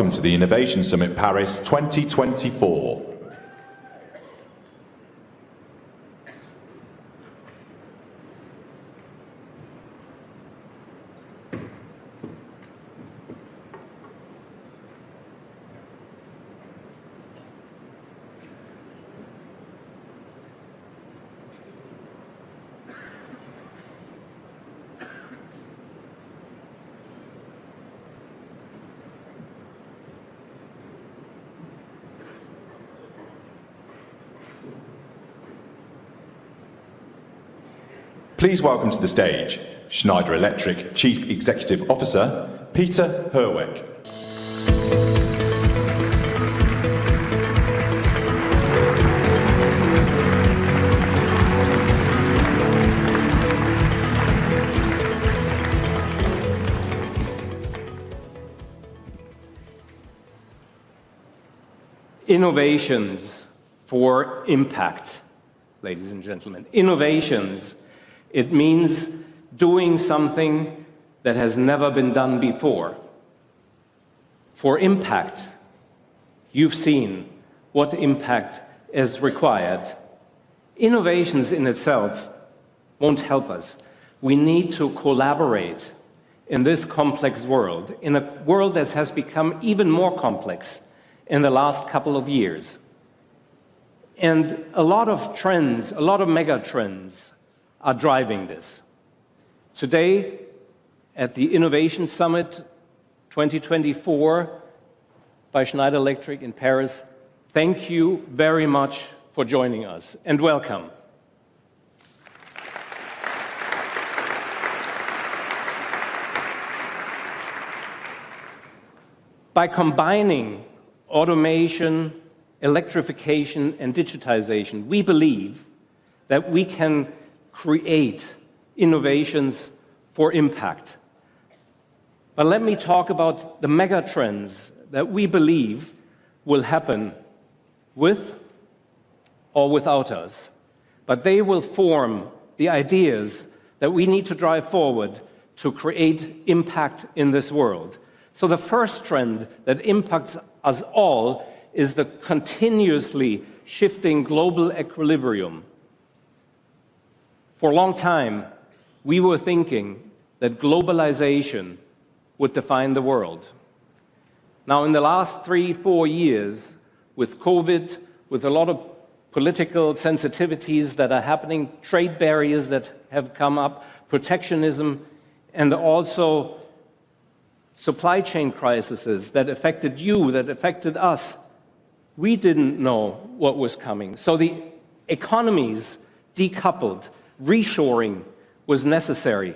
welcome to the Innovation Summit Paris 2024. Please welcome to the stage Schneider Electric Chief Executive Officer, Peter Herweck. Innovations for impact, ladies and gentlemen. Innovations. It means doing something that has never been done before. For impact, you've seen what impact is required. Innovations in itself won't help us. We need to collaborate in this complex world, in a world that has become even more complex in the last couple of years. And a lot of trends, a lot of mega trends are driving this. Today, at the Innovation Summit 2024 by Schneider Electric in Paris, thank you very much for joining us, and welcome. By combining automation, electrification, and digitization, we believe that we can create innovations for impact. But let me talk about the mega trends that we believe will happen with or without us. But they will form the ideas that we need to drive forward to create impact in this world. So the first trend that impacts us all is the continuously shifting global equilibrium. For a long time, we were thinking that globalization would define the world. Now, in the last 3-4 years, with COVID, with a lot of political sensitivities that are happening, trade barriers that have come up, protectionism, and also supply chain crises that affected you, that affected us, we didn't know what was coming. So the economies decoupled. Reshoring was necessary.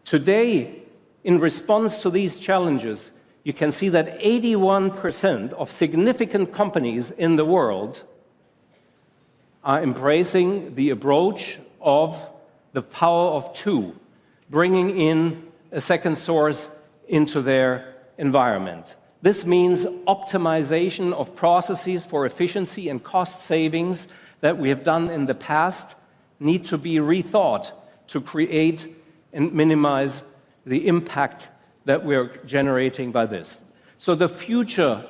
Today, in response to these challenges, you can see that 81% of significant companies in the world are embracing the approach of the power of two, bringing in a second source into their environment. This means optimization of processes for efficiency and cost savings that we have done in the past need to be rethought to create and minimize the impact that we're generating by this. So the future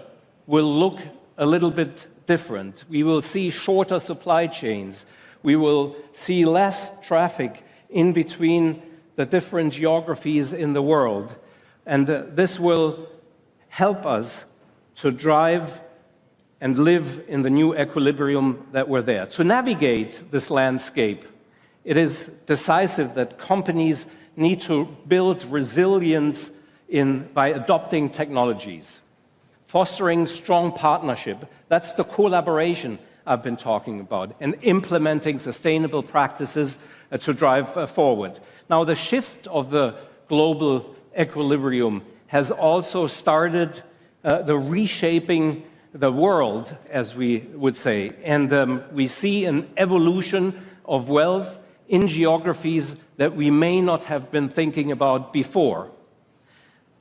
will look a little bit different. We will see shorter supply chains. We will see less traffic in between the different geographies in the world. And this will help us to drive and live in the new equilibrium that we're there. To navigate this landscape, it is decisive that companies need to build resilience by adopting technologies, fostering strong partnership. That's the collaboration I've been talking about, and implementing sustainable practices to drive forward. Now, the shift of the global equilibrium has also started the reshaping the world, as we would say. And we see an evolution of wealth in geographies that we may not have been thinking about before.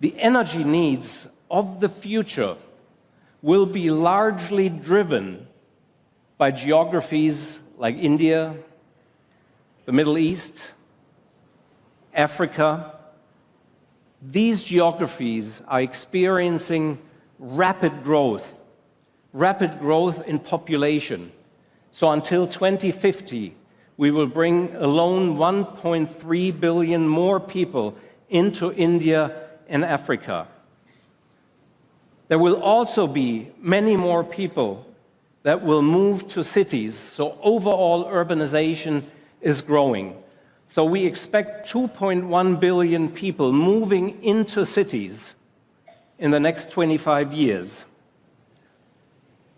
The energy needs of the future will be largely driven by geographies like India, the Middle East, Africa. These geographies are experiencing rapid growth in population. So until 2050, we will bring alone 1.3 billion more people into India and Africa. There will also be many more people that will move to cities, so overall urbanization is growing. So we expect 2.1 billion people moving into cities in the next 25 years.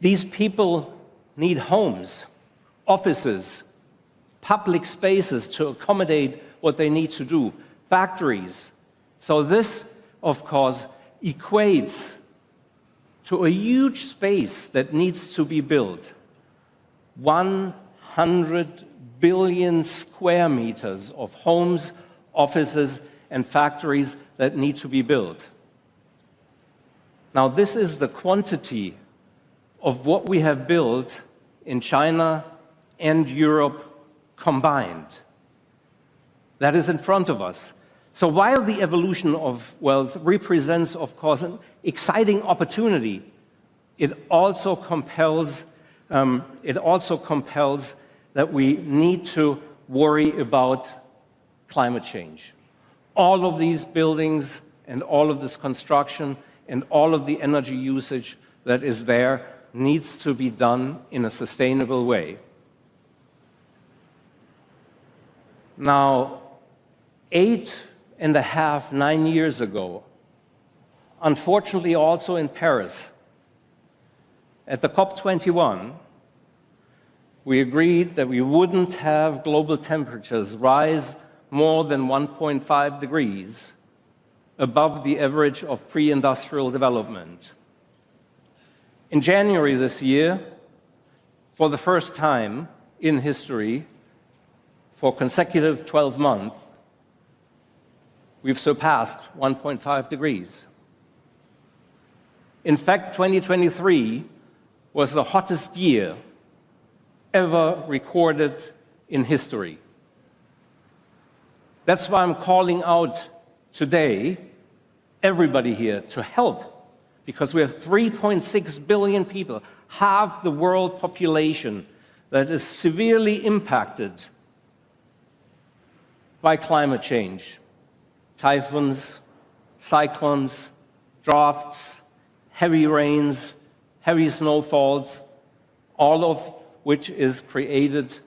These people need homes, offices, public spaces to accommodate what they need to do, factories. So this, of course, equates to a huge space that needs to be built. 100 billion square meters of homes, offices, and factories that need to be built. Now, this is the quantity of what we have built in China and Europe combined. That is in front of us. So while the evolution of wealth represents, of course, an exciting opportunity, it also compels that we need to worry about climate change. All of these buildings and all of this construction and all of the energy usage that is there needs to be done in a sustainable way. Now, 9 years ago, unfortunately also in Paris, at the COP21, we agreed that we wouldn't have global temperatures rise more than 1.5 degrees above the average of pre-industrial development. In January this year, for the first time in history, for consecutive 12 months, we've surpassed 1.5 degrees. In fact, 2023 was the hottest year ever recorded in history. That's why I'm calling out today everybody here to help, because we have 3.6 billion people, half the world population, that is severely impacted by climate change. Typhoons, cyclones, droughts, heavy rains, heavy snowfalls, all of which is created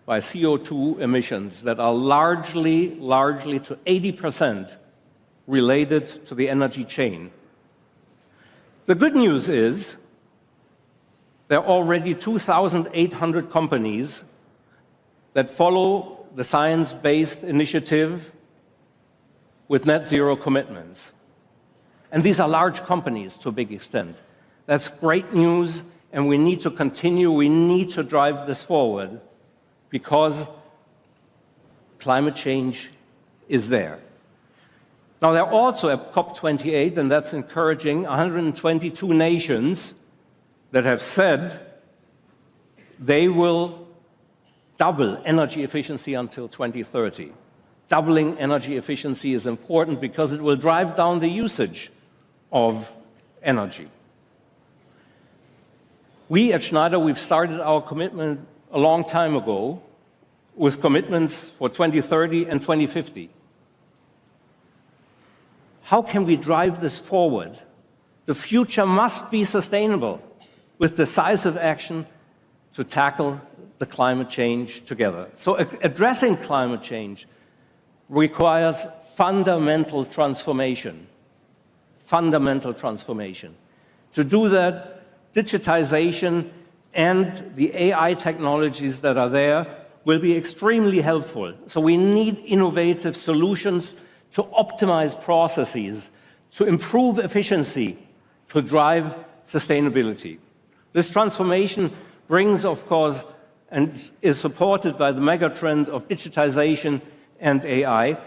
by CO2 emissions that are largely to 80% related to the energy chain. The good news is there are already 2,800 companies that follow the science-based initiative with net zero commitments. And these are large companies to a big extent. That's great news, and we need to continue, we need to drive this forward, because climate change is there. Now, there are also at COP28, and that's encouraging, 122 nations that have said they will double energy efficiency until 2030. Doubling energy efficiency is important because it will drive down the usage of energy. We at Schneider, we've started our commitment a long time ago with commitments for 2030 and 2050. How can we drive this forward? The future must be sustainable with decisive action to tackle the climate change together. So addressing climate change requires fundamental transformation. Fundamental transformation. To do that, digitization and the AI technologies that are there will be extremely helpful. So we need innovative solutions to optimize processes, to improve efficiency, to drive sustainability. This transformation brings, of course, and is supported by the megatrend of digitization and AI,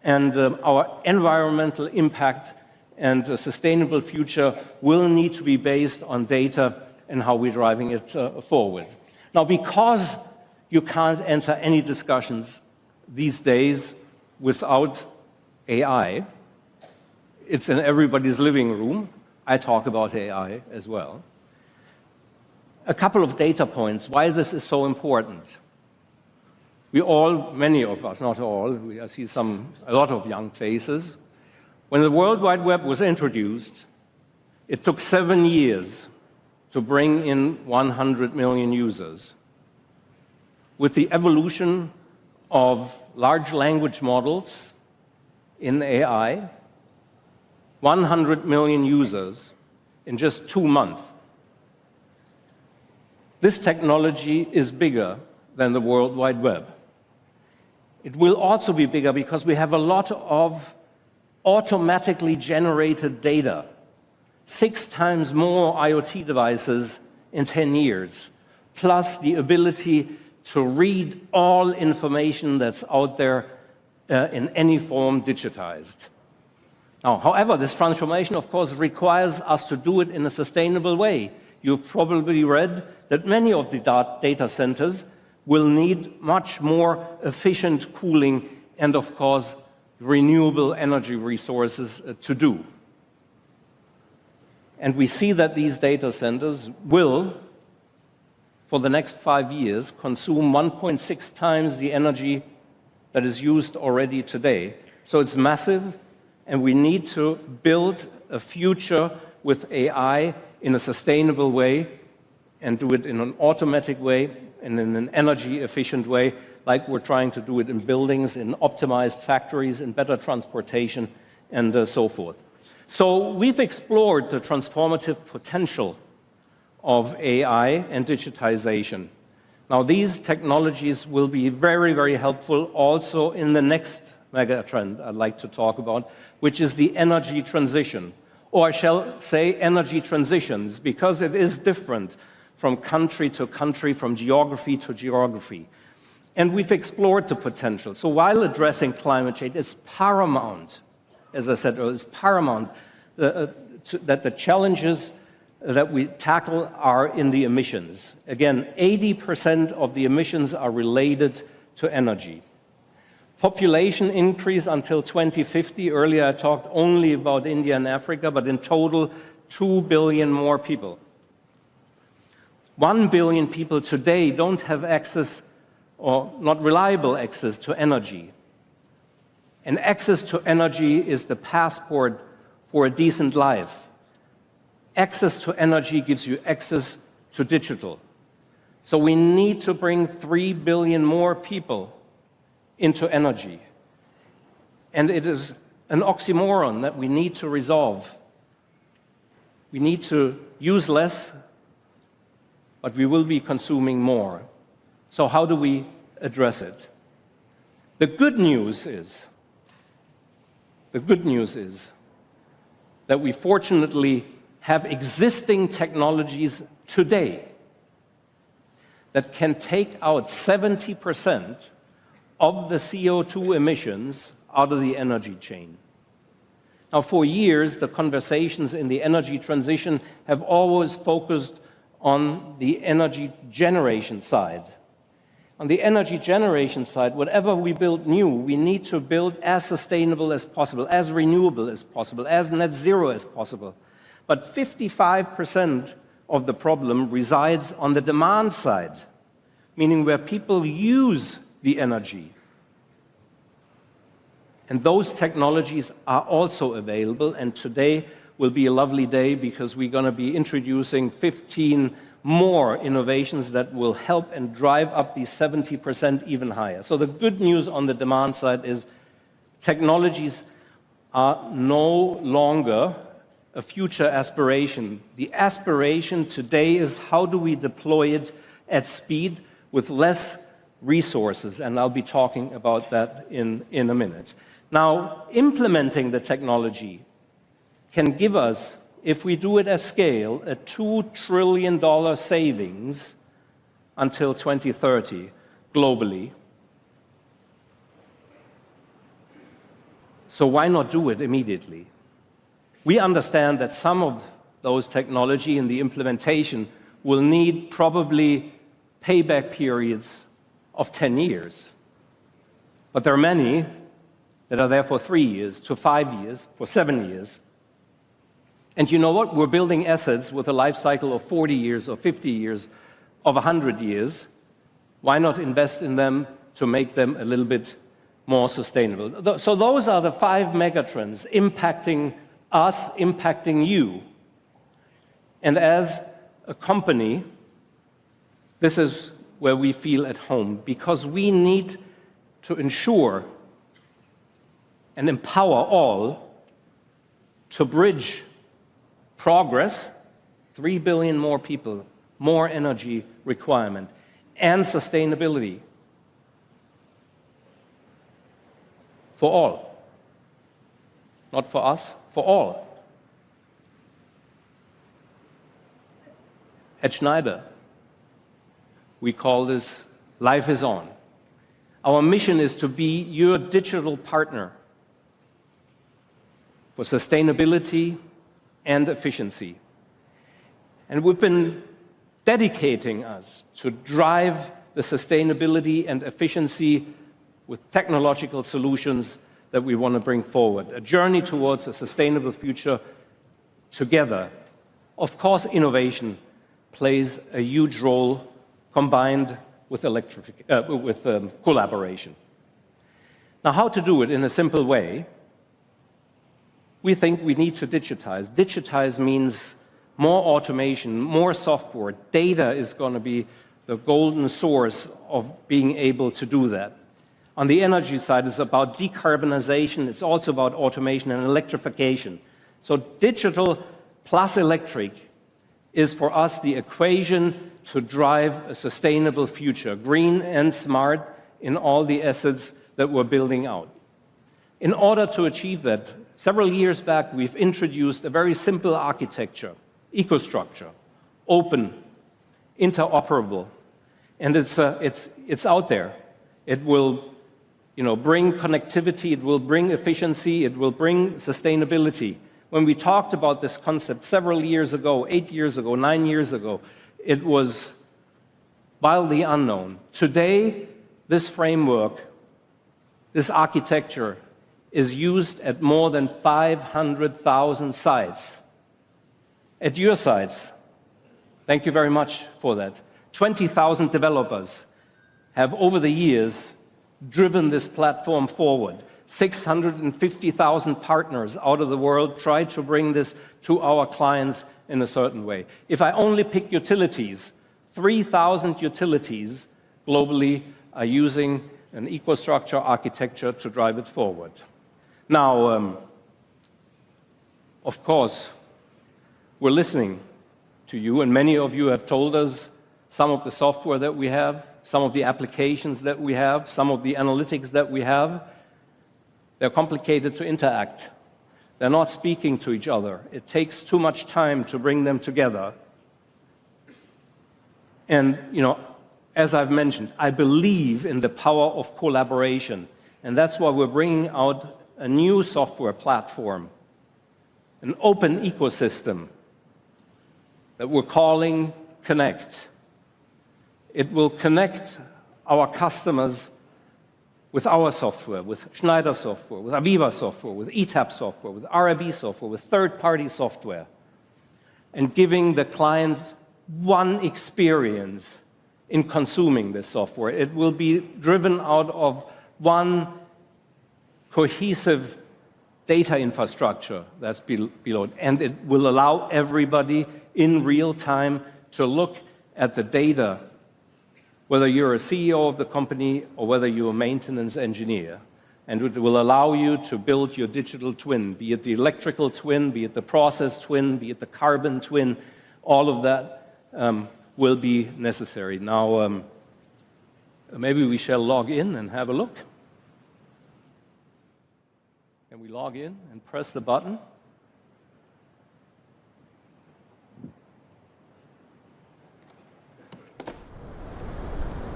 and our environmental impact and a sustainable future will need to be based on data and how we're driving it forward. Now, because you can't enter any discussions these days without AI, it's in everybody's living room. I talk about AI as well. A couple of data points why this is so important. We all, many of us, not all, I see a lot of young faces. When the World Wide Web was introduced, it took 7 years to bring in 100 million users. With the evolution of large language models in AI, 100 million users in just 2 months. This technology is bigger than the World Wide Web. It will also be bigger because we have a lot of automatically generated data, 6 times more IoT devices in 10 years, plus the ability to read all information that's out there in any form digitized. Now, however, this transformation, of course, requires us to do it in a sustainable way. You've probably read that many of the data centers will need much more efficient cooling and, of course, renewable energy resources to do. And we see that these data centers will, for the next 5 years, consume 1.6 times the energy that is used already today. So it's massive, and we need to build a future with AI in a sustainable way and do it in an automatic way and in an energy-efficient way, like we're trying to do it in buildings, in optimized factories, in better transportation, and so forth. So we've explored the transformative potential of AI and digitization. Now, these technologies will be very, very helpful also in the next mega trend I'd like to talk about, which is the energy transition, or I shall say energy transitions, because it is different from country to country, from geography to geography. And we've explored the potential. So while addressing climate change, it's paramount, as I said earlier, it's paramount that the challenges that we tackle are in the emissions. Again, 80% of the emissions are related to energy. Population increase until 2050. Earlier I talked only about India and Africa, but in total, 2 billion more people. 1 billion people today don't have access or not reliable access to energy. And access to energy is the passport for a decent life. Access to energy gives you access to digital. So we need to bring 3 billion more people into energy. And it is an oxymoron that we need to resolve. We need to use less, but we will be consuming more. So how do we address it? The good news is that we fortunately have existing technologies today that can take out 70% of the CO2 emissions out of the energy chain. Now, for years, the conversations in the energy transition have always focused on the energy generation side. On the energy generation side, whatever we build new, we need to build as sustainable as possible, as renewable as possible, as net zero as possible. But 55% of the problem resides on the demand side, meaning where people use the energy. And those technologies are also available, and today will be a lovely day because we're going to be introducing 15 more innovations that will help and drive up the 70% even higher. So the good news on the demand side is technologies are no longer a future aspiration. The aspiration today is how do we deploy it at speed with less resources, and I'll be talking about that in a minute. Now, implementing the technology can give us, if we do it at scale, a $2 trillion savings until 2030 globally. So why not do it immediately? We understand that some of those technology and the implementation will need probably payback periods of 10 years. But there are many that are there for 3 years, to 5 years, for 7 years. And you know what? We're building assets with a life cycle of 40 years or 50 years, of 100 years. Why not invest in them to make them a little bit more sustainable? So those are the 5 megatrends impacting us, impacting you. And as a company, this is where we feel at home, because we need to ensure and empower all to bridge progress, 3 billion more people, more energy requirement, and sustainability for all. Not for us, for all. At Schneider, we call this Life is On. Our mission is to be your digital partner for sustainability and efficiency. And we've been dedicating us to drive the sustainability and efficiency with technological solutions that we want to bring forward. A journey towards a sustainable future together. Of course, innovation plays a huge role combined with collaboration. Now, how to do it in a simple way? We think we need to digitize. Digitize means more automation, more software. Data is going to be the golden source of being able to do that. On the energy side, it's about decarbonization. It's also about automation and electrification. So digital plus electric is for us the equation to drive a sustainable future, green and smart in all the assets that we're building out. In order to achieve that, several years back, we've introduced a very simple architecture, EcoStructure, open, interoperable, and it's out there. It will, bring connectivity, it will bring efficiency, it will bring sustainability. When we talked about this concept several years ago, 8 years ago, 9 years ago, it was wildly unknown. Today, this framework, this architecture, is used at more than 500,000 sites. At your sites, thank you very much for that. 20,000 developers have, over the years, driven this platform forward. 650,000 partners out of the world try to bring this to our clients in a certain way. If I only pick utilities, 3,000 utilities globally are using an EcoStructure architecture to drive it forward. Now, of course, we're listening to you, and many of you have told us some of the software that we have, some of the applications that we have, some of the analytics that we have. They're complicated to interact. They're not speaking to each other. It takes too much time to bring them together. And, as I've mentioned, I believe in the power of collaboration. And that's why we're bringing out a new software platform, an open ecosystem that we're calling Connect. It will connect our customers with our software, with Schneider software, with Aviva software, with ETAP software, with RIB software, with third-party software, and giving the clients one experience in consuming this software. It will be driven out of one cohesive data infrastructure that's below, and it will allow everybody in real time to look at the data, whether you're a CEO of the company or whether you're a maintenance engineer. And it will allow you to build your digital twin, be it the electrical twin, be it the process twin, be it the carbon twin. All of that will be necessary. Now, maybe we shall log in and have a look. Can we log in and press the button?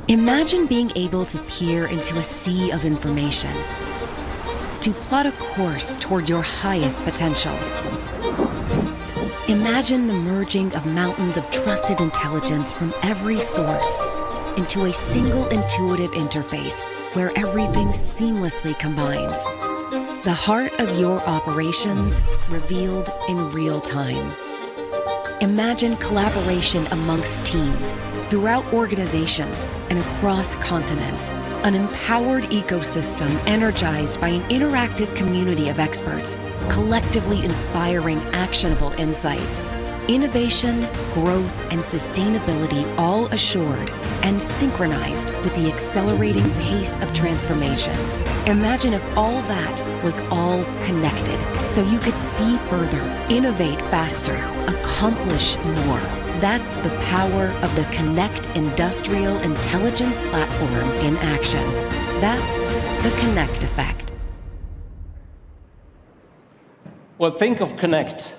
Imagine being able to peer into a sea of information, to plot a course toward your highest potential. Imagine the merging of mountains of trusted intelligence from every source into a single intuitive interface where everything seamlessly combines. The heart of your operations revealed in real time. Imagine collaboration amongst teams, throughout organizations, and across continents. An empowered ecosystem energized by an interactive community of experts, collectively inspiring actionable insights. Innovation, growth, and sustainability all assured and synchronized with the accelerating pace of transformation. Imagine if all that was all connected, so you could see further, innovate faster, accomplish more. That's the power of the Connect Industrial Intelligence Platform in action. That's the Connect effect. Well, think of Connect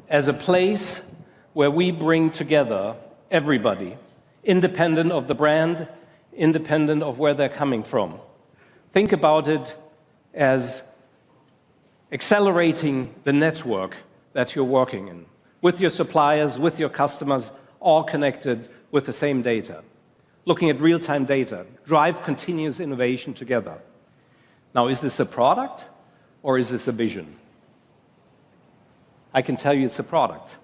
as a place where we bring together everybody, independent of the brand, independent of where they're coming from. Think about it as accelerating the network that you're working in, with your suppliers, with your customers, all connected with the same data. Looking at real-time data, drive continuous innovation together. Now, is this a product or is this a vision? I can tell you it's a product.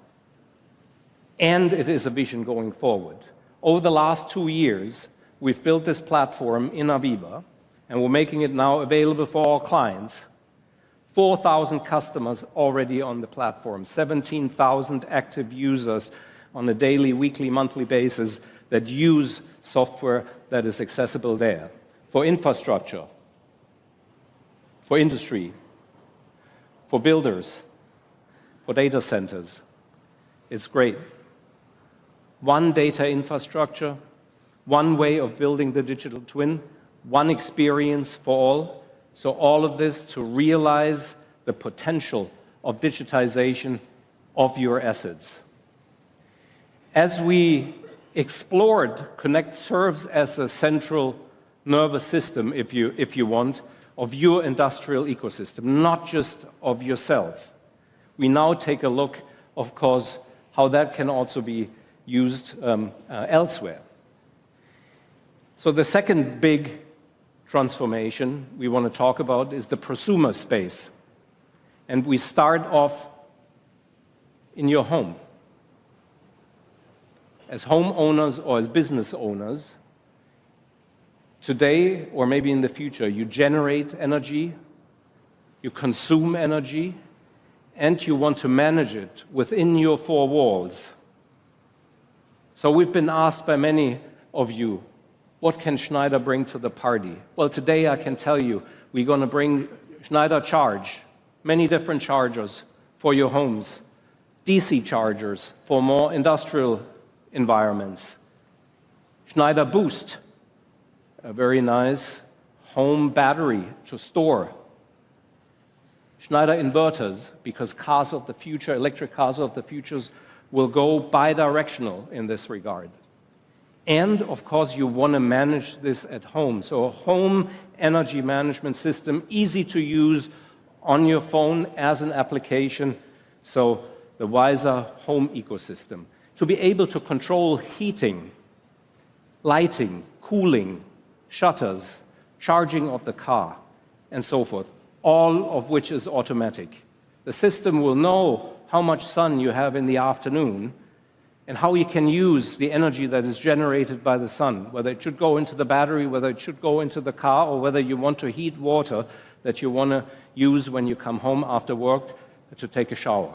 And it is a vision going forward. Over the last 2 years, we've built this platform in Aviva, and we're making it now available for all clients. 4,000 customers already on the platform, 17,000 active users on a daily, weekly, monthly basis that use software that is accessible there. For infrastructure, for industry, for builders, for data centers. It's great. One data infrastructure, one way of building the digital twin, one experience for all. So all of this to realize the potential of digitization of your assets. As we explored, Connect serves as a central nervous system, if you want, of your industrial ecosystem, not just of yourself. We now take a look, of course, how that can also be used elsewhere. So the second big transformation we want to talk about is the prosumer space. And we start off in your home. As homeowners or as business owners, today or maybe in the future, you generate energy, you consume energy, and you want to manage it within your four walls. So we've been asked by many of you, what can Schneider bring to the party? Well, today I can tell you, we're going to bring Schneider Charge, many different chargers for your homes, DC chargers for more industrial environments, Schneider Boost, a very nice home battery to store, Schneider inverters, because cars of the future, electric cars of the futures, will go bi-directional in this regard. And, of course, you want to manage this at home. So a home energy management system, easy to use on your phone as an application. So the wiser home ecosystem. To be able to control heating, lighting, cooling, shutters, charging of the car, and so forth, all of which is automatic. The system will know how much sun you have in the afternoon and how you can use the energy that is generated by the sun, whether it should go into the battery, whether it should go into the car, or whether you want to heat water that you want to use when you come home after work to take a shower.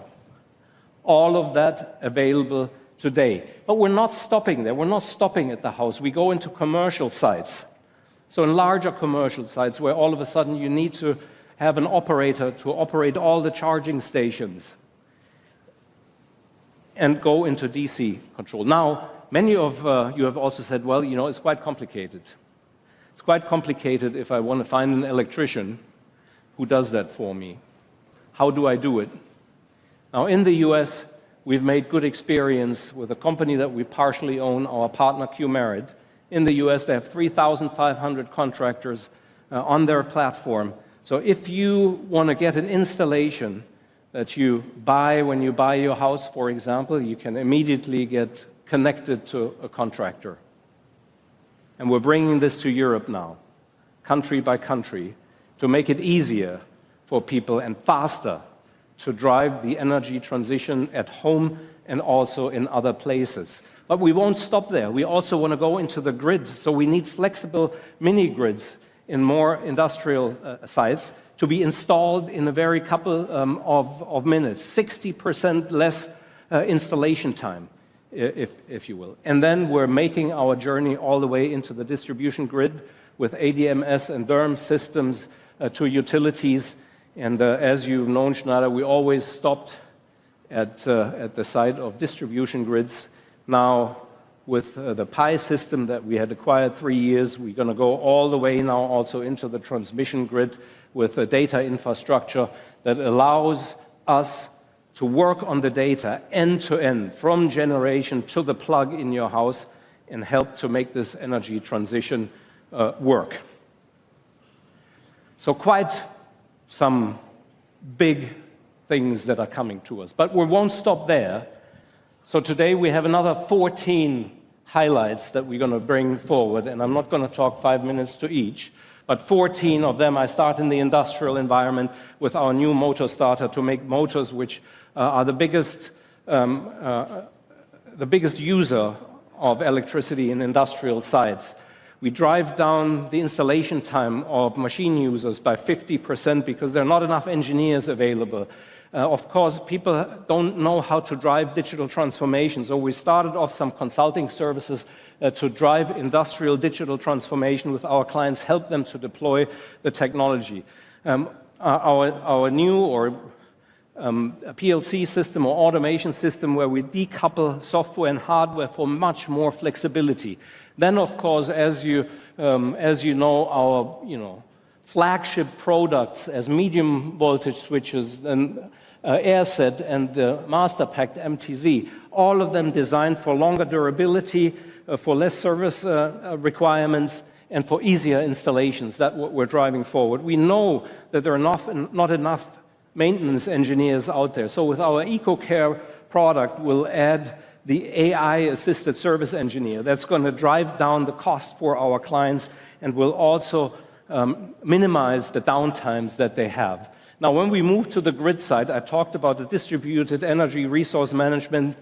All of that available today. But we're not stopping there. We're not stopping at the house. We go into commercial sites. So in larger commercial sites where all of a sudden you need to have an operator to operate all the charging stations and go into DC control. Now, many of you have also said, well, you know, it's quite complicated. It's quite complicated if I want to find an electrician who does that for me. How do I do it? Now, in the US, we've made good experience with a company that we partially own, our partner Qmerit. In the US, they have 3,500 contractors on their platform. So if you want to get an installation that you buy when you buy your house, for example, you can immediately get connected to a contractor. And we're bringing this to Europe now, country by country, to make it easier for people and faster to drive the energy transition at home and also in other places. But we won't stop there. We also want to go into the grid, so we need flexible mini-grids in more industrial sites to be installed in a very couple of minutes, 60% less installation time, if you will. And then we're making our journey all the way into the distribution grid with ADMS and DERM systems to utilities. And as you've known, Schneider, we always stopped at the side of distribution grids. Now, with the PI system that we had acquired 3 years, we're going to go all the way now also into the transmission grid with a data infrastructure that allows us to work on the data end-to-end, from generation to the plug in your house, and help to make this energy transition work. So quite some big things that are coming to us. But we won't stop there. So today we have another 14 highlights that we're going to bring forward, and I'm not going to talk 5 minutes to each, but 14 of them. I start in the industrial environment with our new motor starter to make motors which are the biggest user of electricity in industrial sites. We drive down the installation time of machine users by 50% because there are not enough engineers available. Of course, people don't know how to drive digital transformation, so we started off some consulting services to drive industrial digital transformation with our clients, help them to deploy the technology. Our new PLC system or automation system where we decouple software and hardware for much more flexibility. Then, of course, as you know, our flagship products as medium voltage switches and AirSet and the Master Pact MTZ, all of them designed for longer durability, for less service requirements, and for easier installations. That's what we're driving forward. We know that there are not enough maintenance engineers out there. So with our EcoCare product, we'll add the AI-assisted service engineer. That's going to drive down the cost for our clients and will also minimize the downtimes that they have. Now, when we move to the grid side, I talked about the distributed energy resource management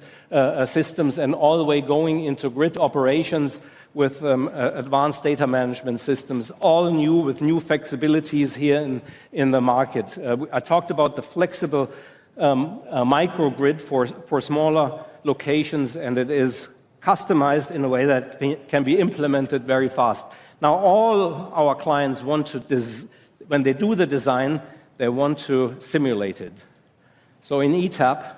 systems and all the way going into grid operations with advanced data management systems, all new with new flexibilities here in the market. I talked about the flexible microgrid for smaller locations, and it is customized in a way that can be implemented very fast. Now, all our clients want to, when they do the design, they want to simulate it. So in ETAP,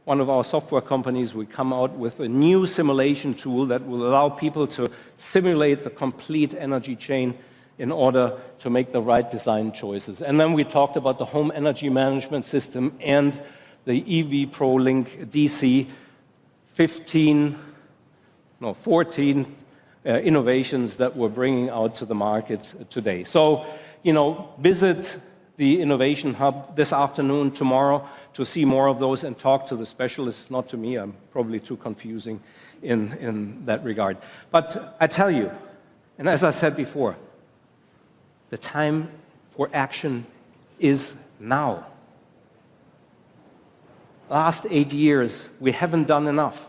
one of our software companies, we come out with a new simulation tool that will allow people to simulate the complete energy chain in order to make the right design choices. And then we talked about the home energy management system and the EV ProLink DC 14 innovations that we're bringing out to the market today. So, visit the Innovation Hub this afternoon, tomorrow, to see more of those and talk to the specialists, not to me. I'm probably too confusing in that regard. But I tell you, and as I said before, the time for action is now. Last 8 years, we haven't done enough.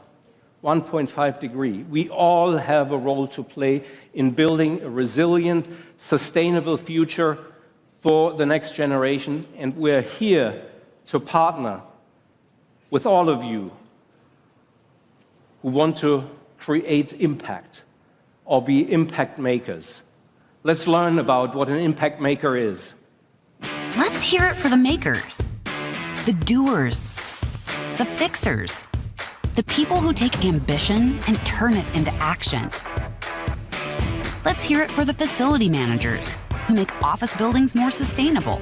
1.5 degree. We all have a role to play in building a resilient, sustainable future for the next generation, and we're here to partner with all of you who want to create impact or be impact makers. Let's learn about what an impact maker is. Let's hear it for the makers, the doers, the fixers, the people who take ambition and turn it into action. Let's hear it for the facility managers who make office buildings more sustainable,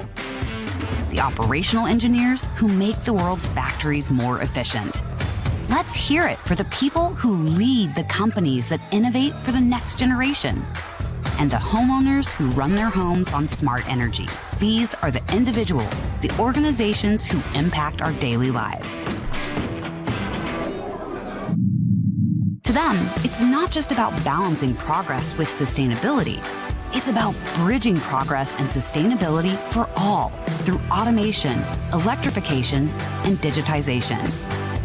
the operational engineers who make the world's factories more efficient. Let's hear it for the people who lead the companies that innovate for the next generation, and the homeowners who run their homes on smart energy. These are the individuals, the organizations who impact our daily lives. To them, it's not just about balancing progress with sustainability. It's about bridging progress and sustainability for all through automation, electrification, and digitization.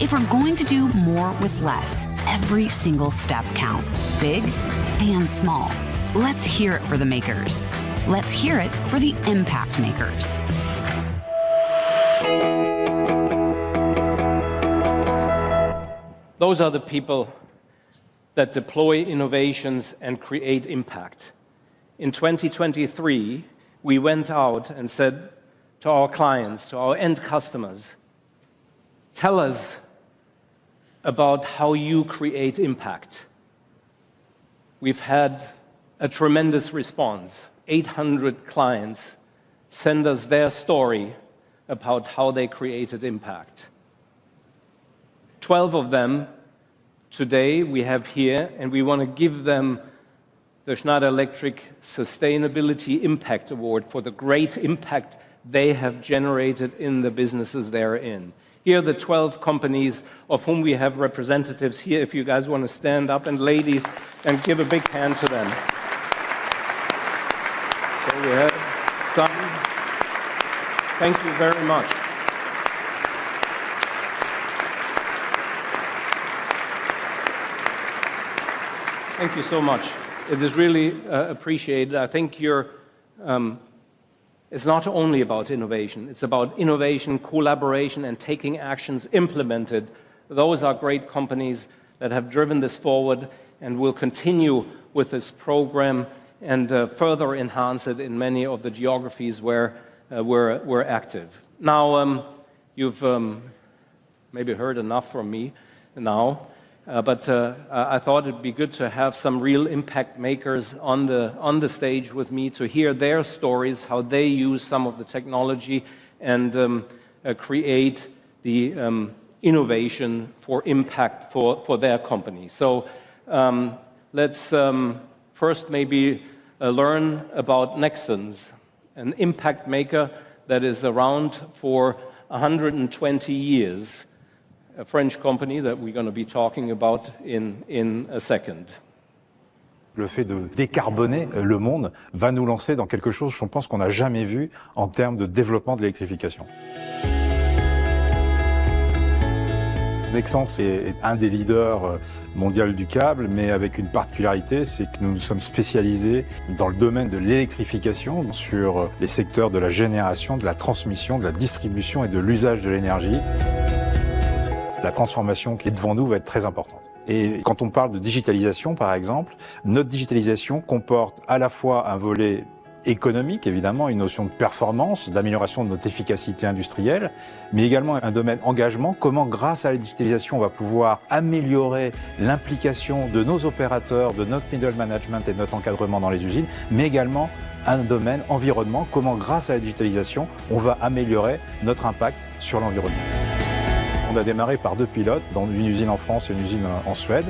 If we're going to do more with less, every single step counts, big and small. Let's hear it for the makers. Let's hear it for the impact makers. Those are the people that deploy innovations and create impact. In 2023, we went out and said to our clients, to our end customers, tell us about how you create impact. We've had a tremendous response. 800 clients send us their story about how they created impact. 12 of them today we have here, and we want to give them the Schneider Electric Sustainability Impact Award for the great impact they have generated in the businesses they're in. Here are the 12 companies of whom we have representatives here, if you guys want to stand up, and ladies, and give a big hand to them. So we have some. Thank you very much. Thank you so much. It is really appreciated. I think it's not only about innovation. It's about innovation, collaboration, and taking actions implemented. Those are great companies that have driven this forward and will continue with this program and further enhance it in many of the geographies where we're active. Now, you've maybe heard enough from me now. But I thought it'd be good to have some real impact makers on the stage with me to hear their stories, how they use some of the technology and create the innovation for impact for their company. So let's first maybe learn about Nexans, an impact maker that is around for 120 years. A French company that we're going to be talking about in a second. Le fait de décarboner le monde va nous lancer dans quelque chose, je pense, qu'on n'a jamais vu en termes de développement de l'électrification. Nexans est un des leaders mondiaux du câble, mais avec une particularité, c'est que nous nous sommes spécialisés dans le domaine de l'électrification, sur les secteurs de la génération, de la transmission, de la distribution et de l'usage de l'énergie. La transformation qui est devant nous va être très importante. Et quand on parle de digitalisation, par exemple, notre digitalisation comporte à la fois un volet économique, évidemment, une notion de performance, d'amélioration de notre efficacité industrielle, mais également un domaine engagement, comment grâce à la digitalisation on va pouvoir améliorer l'implication de nos opérateurs, de notre middle management et de notre encadrement dans les usines, mais également un domaine environnement, comment grâce à la digitalisation on va améliorer notre impact sur l'environnement. On a démarré par 2 pilotes, dans une usine en France et une usine en Suède.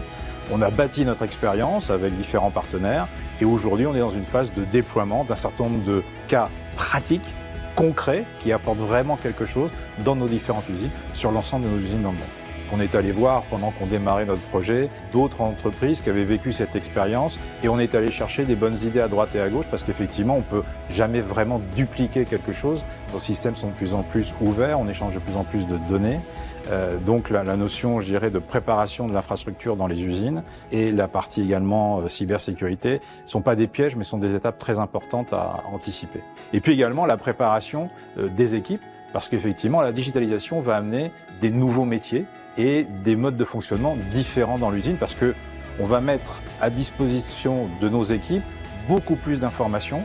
On a bâti notre expérience avec différents partenaires et aujourd'hui on est dans une phase de déploiement d'un certain nombre de cas pratiques, concrets, qui apportent vraiment quelque chose dans nos différentes usines, sur l'ensemble de nos usines dans le monde. On est allé voir, pendant qu'on démarrait notre projet, d'autres entreprises qui avaient vécu cette expérience et on est allé chercher des bonnes idées à droite et à gauche parce qu'effectivement, on ne peut jamais vraiment dupliquer quelque chose. Nos systèmes sont de plus en plus ouverts, on échange de plus en plus de données. Donc la notion, je dirais, de préparation de l'infrastructure dans les usines et la partie également cybersécurité ne sont pas des pièges, mais sont des étapes très importantes à anticiper. Et puis également la préparation des équipes, parce qu'effectivement, la digitalisation va amener des nouveaux métiers et des modes de fonctionnement différents dans l'usine parce que on va mettre à disposition de nos équipes beaucoup plus d'informations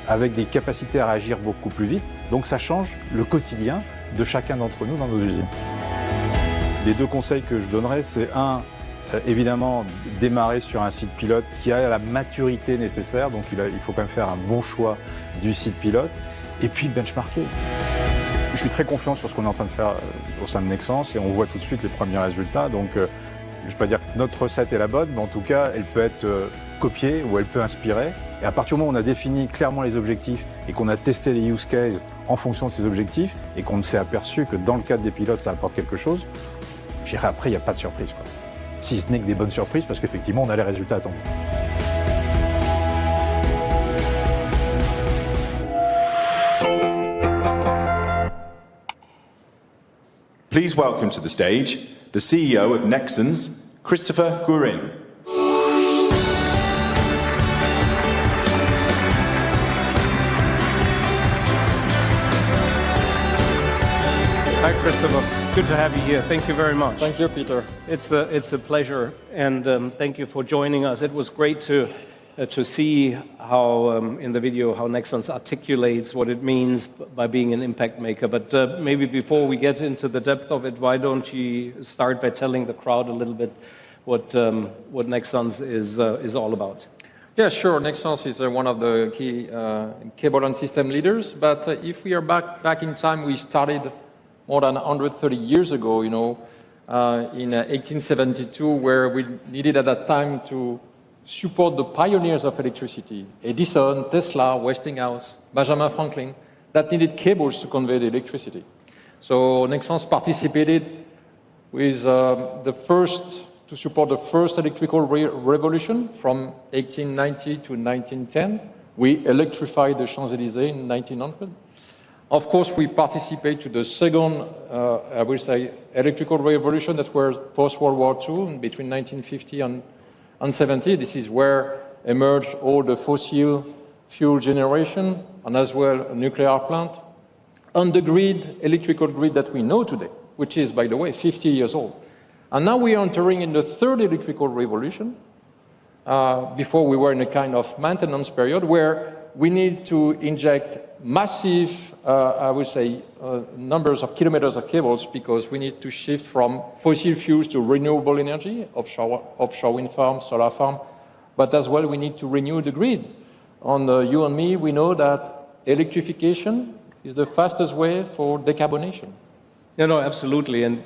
avec des capacités à réagir beaucoup plus vite. Donc ça change le quotidien de chacun d'entre nous dans nos usines. Les 2 conseils que je donnerais, c'est évidemment démarrer sur un site pilote qui a la maturité nécessaire, donc il faut quand même faire un bon choix du site pilote et puis benchmarker. Je suis très confiant sur ce qu'on est en train de faire au sein de Nexans et on voit tout de suite les premiers résultats. Donc, je ne vais pas dire que notre recette est la bonne, mais en tout cas, elle peut être copiée ou elle peut inspirer. Et à partir du moment où on a défini clairement les objectifs et qu'on a testé les use cases en fonction de ces objectifs et qu'on s'est aperçu que dans le cadre des pilotes, ça apporte quelque chose, je dirais après, il n'y a pas de surprise, quoi. Si ce n'est que des bonnes surprises, parce qu'effectivement, on a les résultats attendus. Please welcome to the stage the CEO of Nexans, Christopher Guérin. Hi, Christopher. Good to have you here. Thank you very much. Thank you, Peter. It's a pleasure, and thank you for joining us. It was great to see how, in the video, how Nexans articulates what it means by being an impact maker. But maybe before we get into the depth of it, why don't you start by telling the crowd a little bit what Nexans is all about? Yeah, sure. Nexans is one of the key cable and system leaders. But if we are back in time, we started more than 130 years ago, in 1872, where we needed at that time to support the pioneers of electricity, Edison, Tesla, Westinghouse, Benjamin Franklin, that needed cables to convey the electricity. So Nexans participated with to support the first electrical revolution from 1890 to 1910. We electrified the Champs-Élysées in 1900. Of course, we participate to the second, electrical revolution that was post-World War II, between 1950 and 70. This is where emerged all the fossil fuel generation and as well a nuclear plant and the grid, electrical grid that we know today, which is, by the way, 50 years old. And now we are entering in the third electrical revolution. Before we were in a kind of maintenance period where we need to inject massive, numbers of kilometers of cables because we need to shift from fossil fuels to renewable energy, offshore wind farms, solar farm, but as well we need to renew the grid. On you and me, we know that electrification is the fastest way for decarbonation. No, absolutely. And,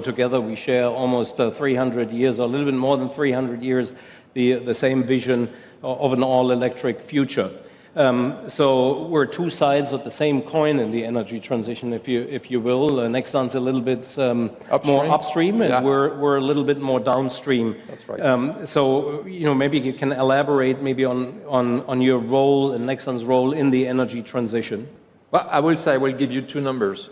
together we share almost 300 years, or a little bit more than 300 years, the same vision of an all-electric future. So we're two sides of the same coin in the energy transition, if you will. Nexans a little bit more upstream, and we're a little bit more downstream. That's right. So maybe you can elaborate maybe on your role and Nexans' role in the energy transition. Well, I will give you two numbers.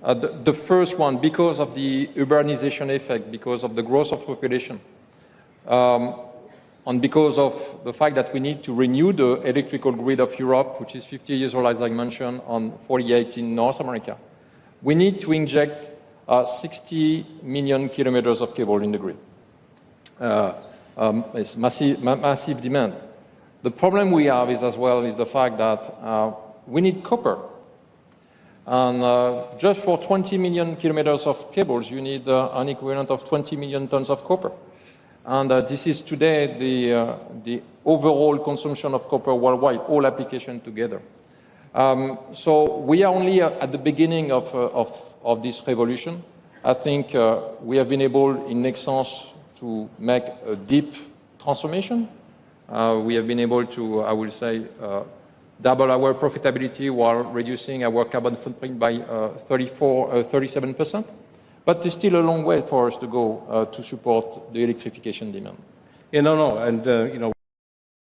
The first one, because of the urbanization effect, because of the growth of population, and because of the fact that we need to renew the electrical grid of Europe, which is 50 years old, as I mentioned, on 48 in North America, we need to inject 60 million kilometers of cable in the grid. It's massive demand. The problem we have is the fact that we need copper. And just for 20 million kilometers of cables, you need an equivalent of 20 million tons of copper. And this is today the overall consumption of copper worldwide, all applications together. So we are only at the beginning of this revolution. I think we have been able in Nexans to make a deep transformation. We have been able to, double our profitability while reducing our carbon footprint by 37%. But there's still a long way for us to go to support the electrification demand. And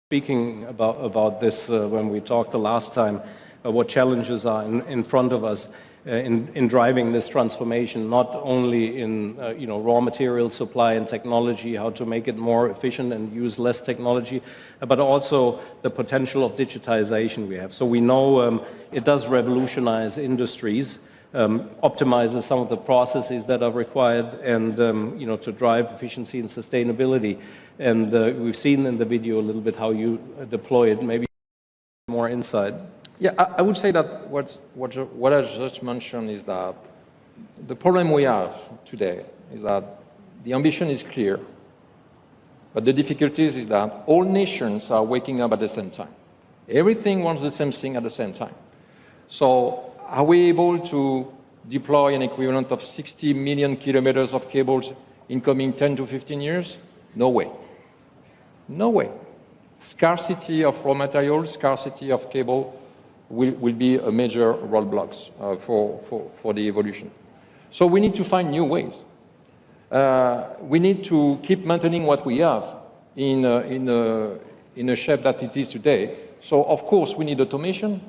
speaking about this when we talked the last time, what challenges are in front of us in driving this transformation, not only in raw material supply and technology, how to make it more efficient and use less technology, but also the potential of digitization we have. So we know it does revolutionize industries. Optimizes some of the processes that are required and to drive efficiency and sustainability. And we've seen in the video a little bit how you deploy it. Maybe more insight. Yeah, I would say that what I just mentioned is that the problem we have today is that the ambition is clear, but the difficulties is that all nations are waking up at the same time. Everything wants the same thing at the same time. So are we able to deploy an equivalent of 60 million kilometers of cables in coming 10 to 15 years? No way. No way. Scarcity of raw materials, scarcity of cable will be a major roadblocks for the evolution. So we need to find new ways. We need to keep maintaining what we have in a shape that it is today. So of course we need automation,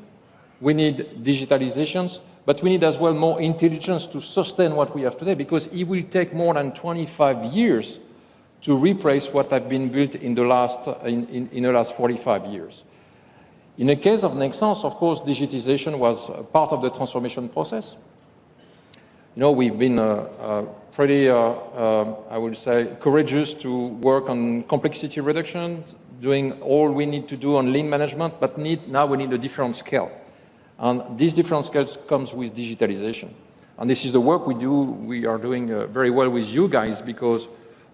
we need digitalizations, but we need as well more intelligence to sustain what we have today, because it will take more than 25 years to replace what has been built in the last 45 years. In the case of Nexans, of course, digitization was part of the transformation process. You know, we've been pretty, I would say, courageous to work on complexity reduction, doing all we need to do on lean management, but now we need a different scale. And these different scales comes with digitalization. And this is the work we are doing very well with you guys, because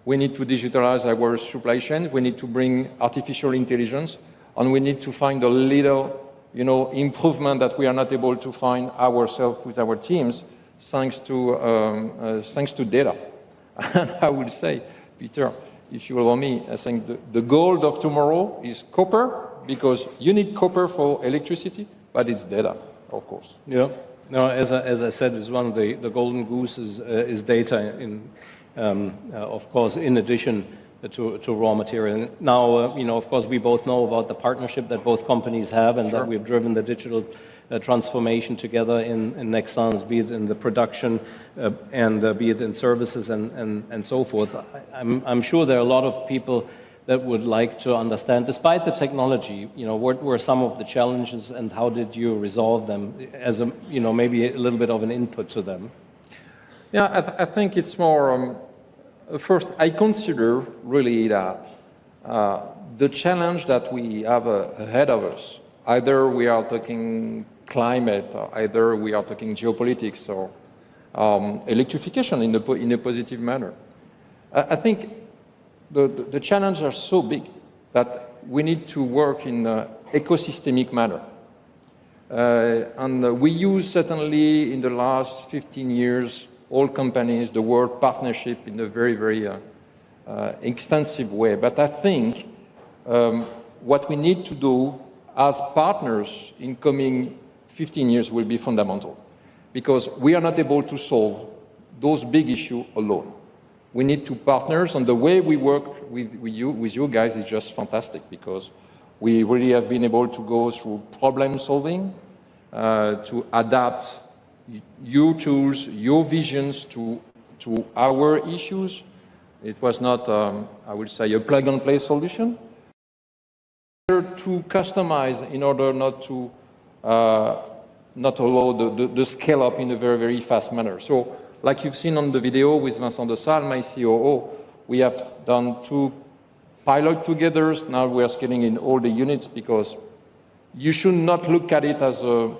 we need to digitalize our supply chain, we need to bring artificial intelligence, and we need to find a little, improvement that we are not able to find ourselves with our teams, thanks to data. And I would say, Peter, if you allow me, I think the gold of tomorrow is copper, because you need copper for electricity, but it's data, of course. Yeah. No, as I said, it's one of the golden gooses is data, of course, in addition to raw material. Now, of course, we both know about the partnership that both companies have, and that we've driven the digital transformation together in Nexans, be it in the production and be it in services and so forth. I'm sure there are a lot of people that would like to understand, despite the technology, what were some of the challenges and how did you resolve them, as maybe a little bit of an input to them? Yeah, I think it's more. First, I consider really that the challenge that we have ahead of us, either we are talking climate, or either we are talking geopolitics, or electrification in a positive manner. I think the challenges are so big that we need to work in an ecosystemic manner. And we use, certainly in the last 15 years, all companies, the word partnership in a very, very extensive way. But I think what we need to do as partners in coming 15 years will be fundamental, because we are not able to solve those big issues alone. We need to partners, and the way we work with you guys is just fantastic, because we really have been able to go through problem solving, to adapt your tools, your visions to our issues. It was not, I would say, a plug-and-play solution. To customize in order not to not allow the scale up in a very, very fast manner. So, like you've seen on the video with Vincent de Salle, my COO, we have done 2 pilots together. Now we are scaling in all the units, because you should not look at it as a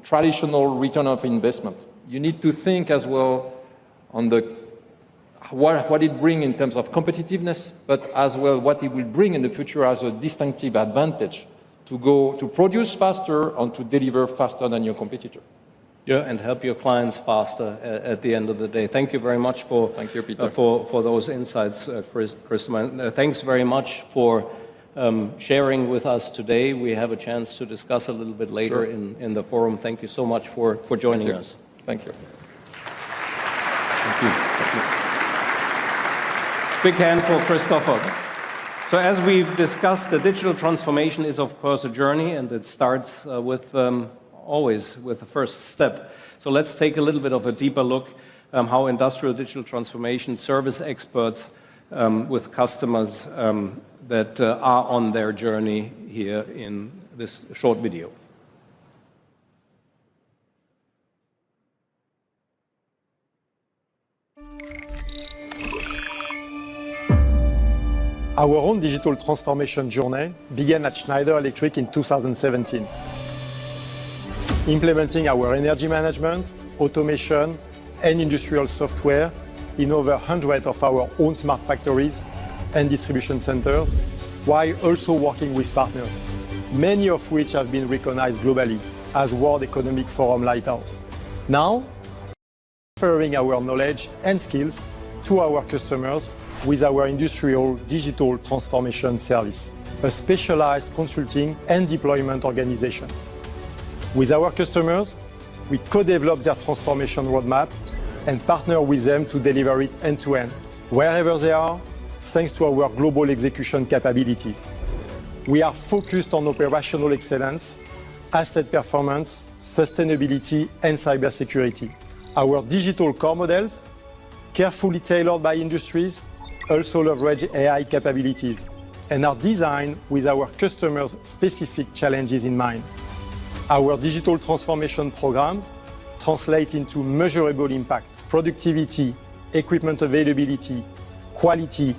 traditional return of investment. You need to think as well on what it brings in terms of competitiveness, but as well what it will bring in the future as a distinctive advantage to produce faster and to deliver faster than your competitor. Yeah, and help your clients faster at the end of the day. Thank you very much for Thank you, Peter. For those insights, Chris. Thanks very much for sharing with us today. We have a chance to discuss a little bit later in the forum. Thank you so much for joining us. Thank you. Thank you. Big hand for Christopher. So as we've discussed, the digital transformation is, of course, a journey, and it starts always with the first step. So let's take a little bit of a deeper look how industrial digital transformation service experts with customers that are on their journey here in this short video. Our own digital transformation journey began at Schneider Electric in 2017. Implementing our energy management, automation, and industrial software in over 100 of our own smart factories and distribution centers, while also working with partners, many of which have been recognized globally as World Economic Forum Lighthouse. Now, transferring our knowledge and skills to our customers with our industrial digital transformation service, a specialized consulting and deployment organization. With our customers, we co-develop their transformation roadmap and partner with them to deliver it end-to-end, wherever they are, thanks to our global execution capabilities. We are focused on operational excellence asset performance, sustainability, and cybersecurity. Our digital core models, carefully tailored by industries, also leverage AI capabilities and are designed with our customers' specific challenges in mind. Our digital transformation programs translate into measurable impact, productivity, equipment availability, quality,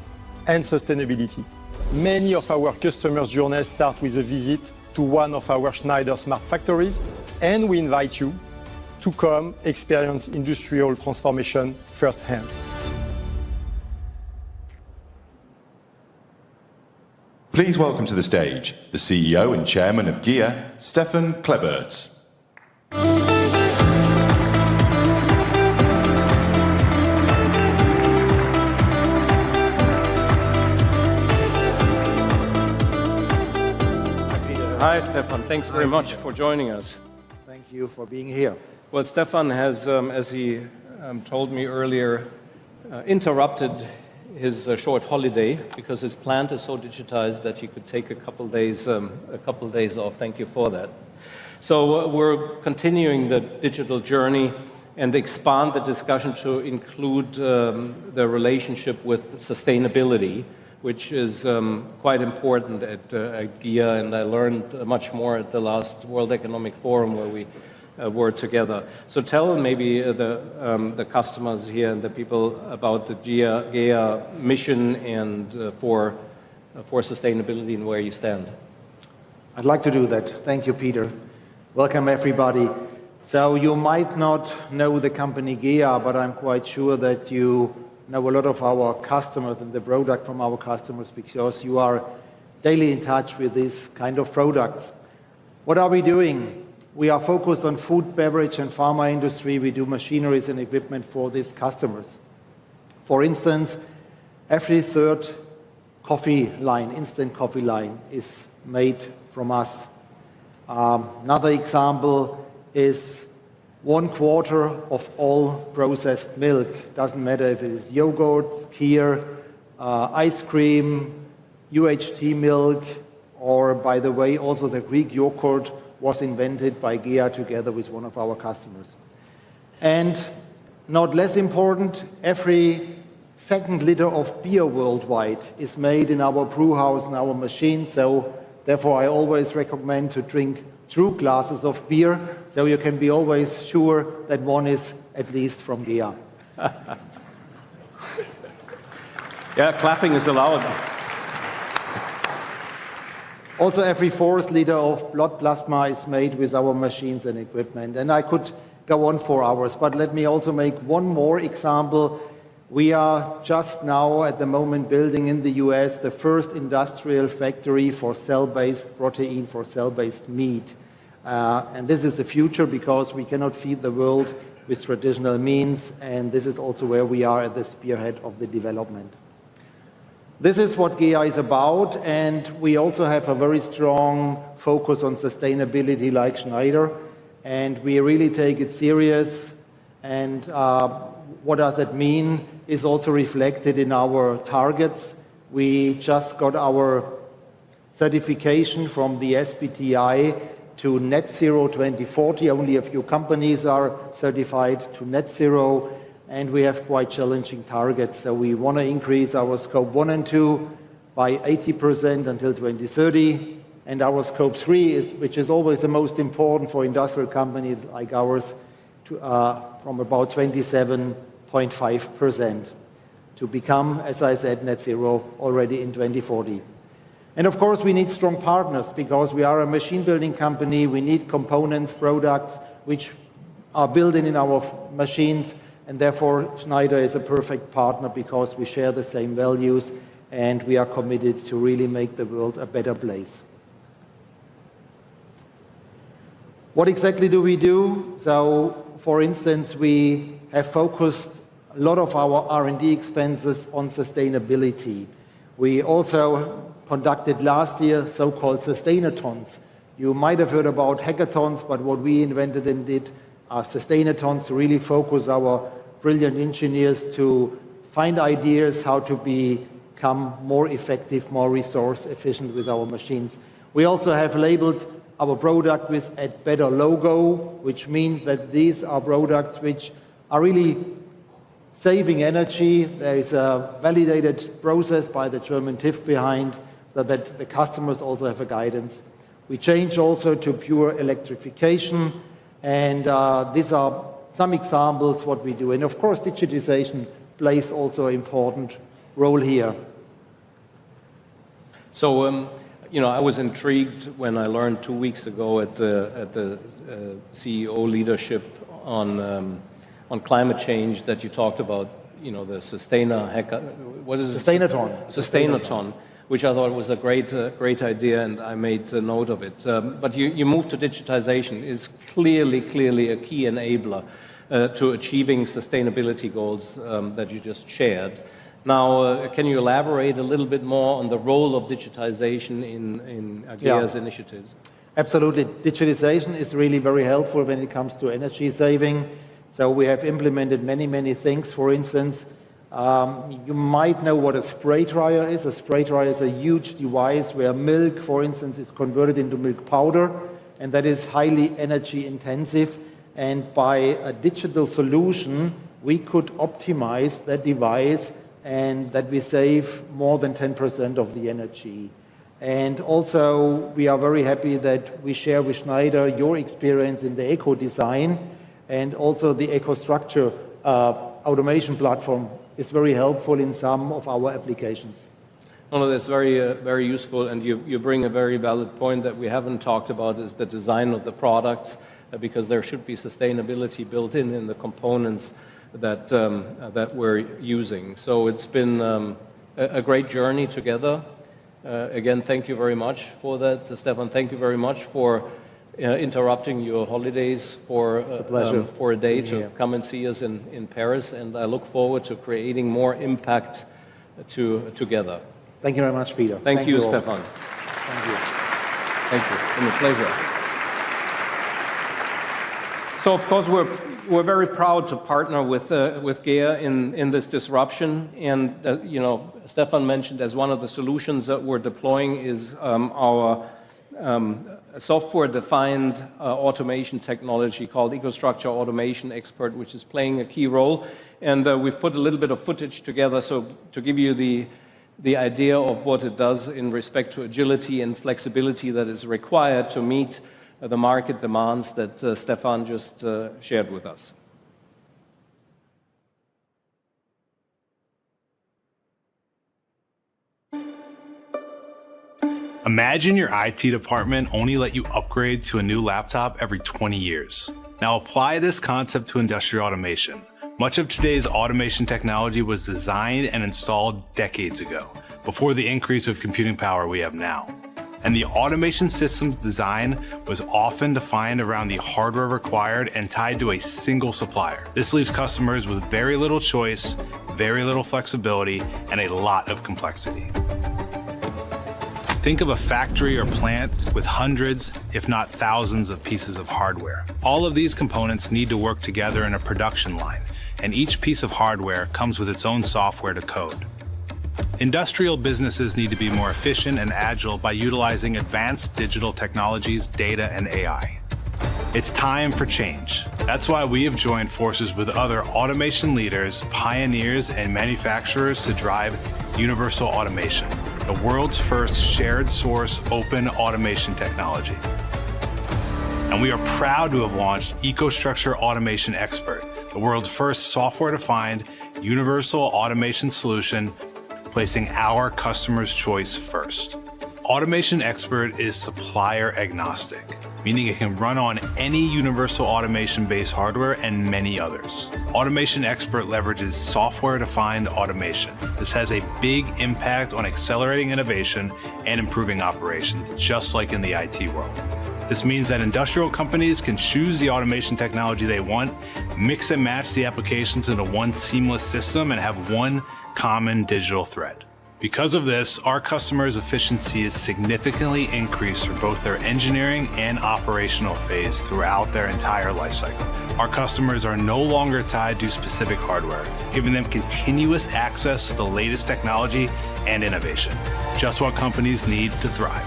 and sustainability. Many of our customers' journeys start with a visit to one of our Schneider smart factories, and we invite you to come experience industrial transformation firsthand. Please welcome to the stage the CEO and Chairman of GEA, Stefan Kleberts. Hi, Stefan. Thanks very much for joining us. Thank you for being here. Well, Stefan has, as he told me earlier, interrupted his short holiday because his plant is so digitized that he could take a couple days off. Thank you for that. So we're continuing the digital journey and expand the discussion to include the relationship with sustainability, which is quite important at GEA, and I learned much more at the last World Economic Forum where we were together. So tell maybe the customers here and the people about the GEA mission and for sustainability and where you stand. I'd like to do that. Thank you, Peter. Welcome, everybody. So you might not know the company GEA, but I'm quite sure that you know a lot of our customers and the product from our customers because you are daily in touch with these kind of products. What are we doing? We are focused on food, beverage, and pharma industry. We do machineries and equipment for these customers. For instance, every third coffee line, instant coffee line, is made from us. Another example is 1/4 of all processed milk. Doesn't matter if it is yogurt, kefir, ice cream, UHT milk, or by the way, also the Greek yogurt was invented by GEA together with one of our customers. And not less important, every second liter of beer worldwide is made in our brew house, in our machine. So therefore, I always recommend to drink true glasses of beer, so you can be always sure that one is at least from GEA. Yeah, clapping is allowed. Also, every fourth liter of blood plasma is made with our machines and equipment. And I could go on for hours, but let me also make one more example. We are just now at the moment building in the US the first industrial factory for cell-based protein, for cell-based meat. And this is the future because we cannot feed the world with traditional means, and this is also where we are at the spearhead of the development. This is what GEA is about, and we also have a very strong focus on sustainability like Schneider, and we really take it serious. And what does it mean is also reflected in our targets. We just got our certification from the SBTi to net zero 2040. Only a few companies are certified to net zero, and we have quite challenging targets. So we want to increase our scope 1 and 2 by 80% until 2030, and our scope 3, which is always the most important for industrial companies like ours, from about 27.5% to become, as I said, net zero already in 2040. And of course, we need strong partners because we are a machine building company. We need components, products, which are built in our machines. And therefore, Schneider is a perfect partner because we share the same values and we are committed to really make the world a better place. What exactly do we do? So, for instance, we have focused a lot of our R&D expenses on sustainability. We also conducted last year so-called sustainathons. You might have heard about hackathons, but what we invented and did are sustainathons to really focus our brilliant engineers to find ideas how to become more effective, more resource efficient with our machines. We also have labeled our product with a better logo, which means that these are products which are really saving energy. There is a validated process by the German TÜV behind, so that the customers also have a guidance. We change also to pure electrification, and these are some examples what we do. And of course, digitization plays also an important role here. So, I was intrigued when I learned 2 weeks ago at the CEO leadership on climate change that you talked about, the Sustainathon, which I thought was a great idea, and I made a note of it. But you move to digitization is clearly a key enabler to achieving sustainability goals that you just shared. Now, can you elaborate a little bit more on the role of digitization in GEA's initiatives? Absolutely. Digitalization is really very helpful when it comes to energy saving. So we have implemented many things. For instance, you might know what a spray dryer is. A spray dryer is a huge device where milk, for instance, is converted into milk powder, and that is highly energy intensive. And by a digital solution, we could optimize that device and that we save more than 10% of the energy. And also, we are very happy that we share with Schneider your experience in the eco design, and also the EcoStructure automation platform is very helpful in some of our applications. No, that's very useful, and you bring a very valid point that we haven't talked about is the design of the products, because there should be sustainability built in the components that we're using. So it's been a great journey together. Again, thank you very much for that, Stefan. Thank you very much for interrupting your holidays for a day to come and see us in Paris, and I look forward to creating more impact together. Thank you very much, Peter. Thank you, Stefan. Thank you. Thank you. It's been a pleasure. So, of course, we're very proud to partner with GEA in this disruption, and Stefan mentioned as one of the solutions that we're deploying is our software-defined automation technology called EcoStructure Automation Expert, which is playing a key role. And we've put a little bit of footage together so to give you the idea of what it does in respect to agility and flexibility that is required to meet the market demands that Stefan just shared with us. Imagine your IT department only let you upgrade to a new laptop every 20 years. Now apply this concept to industrial automation. Much of today's automation technology was designed and installed decades ago, before the increase of computing power we have now. And the automation system's design was often defined around the hardware required and tied to a single supplier. This leaves customers with very little choice, very little flexibility, and a lot of complexity. Think of a factory or plant with hundreds, if not thousands, of pieces of hardware. All of these components need to work together in a production line, and each piece of hardware comes with its own software to code. Industrial businesses need to be more efficient and agile by utilizing advanced digital technologies, data, and AI. It's time for change. That's why we have joined forces with other automation leaders, pioneers, and manufacturers to drive universal automation, the world's first shared source open automation technology. And we are proud to have launched EcoStructure Automation Expert, the world's first software-defined universal automation solution, placing our customers' choice first. Automation Expert is supplier agnostic, meaning it can run on any universal automation-based hardware and many others. Automation Expert leverages software-defined automation. This has a big impact on accelerating innovation and improving operations, just like in the IT world. This means that industrial companies can choose the automation technology they want, mix and match the applications into one seamless system, and have one common digital thread. Because of this, our customers' efficiency is significantly increased for both their engineering and operational phase throughout their entire lifecycle. Our customers are no longer tied to specific hardware, giving them continuous access to the latest technology and innovation, just what companies need to thrive.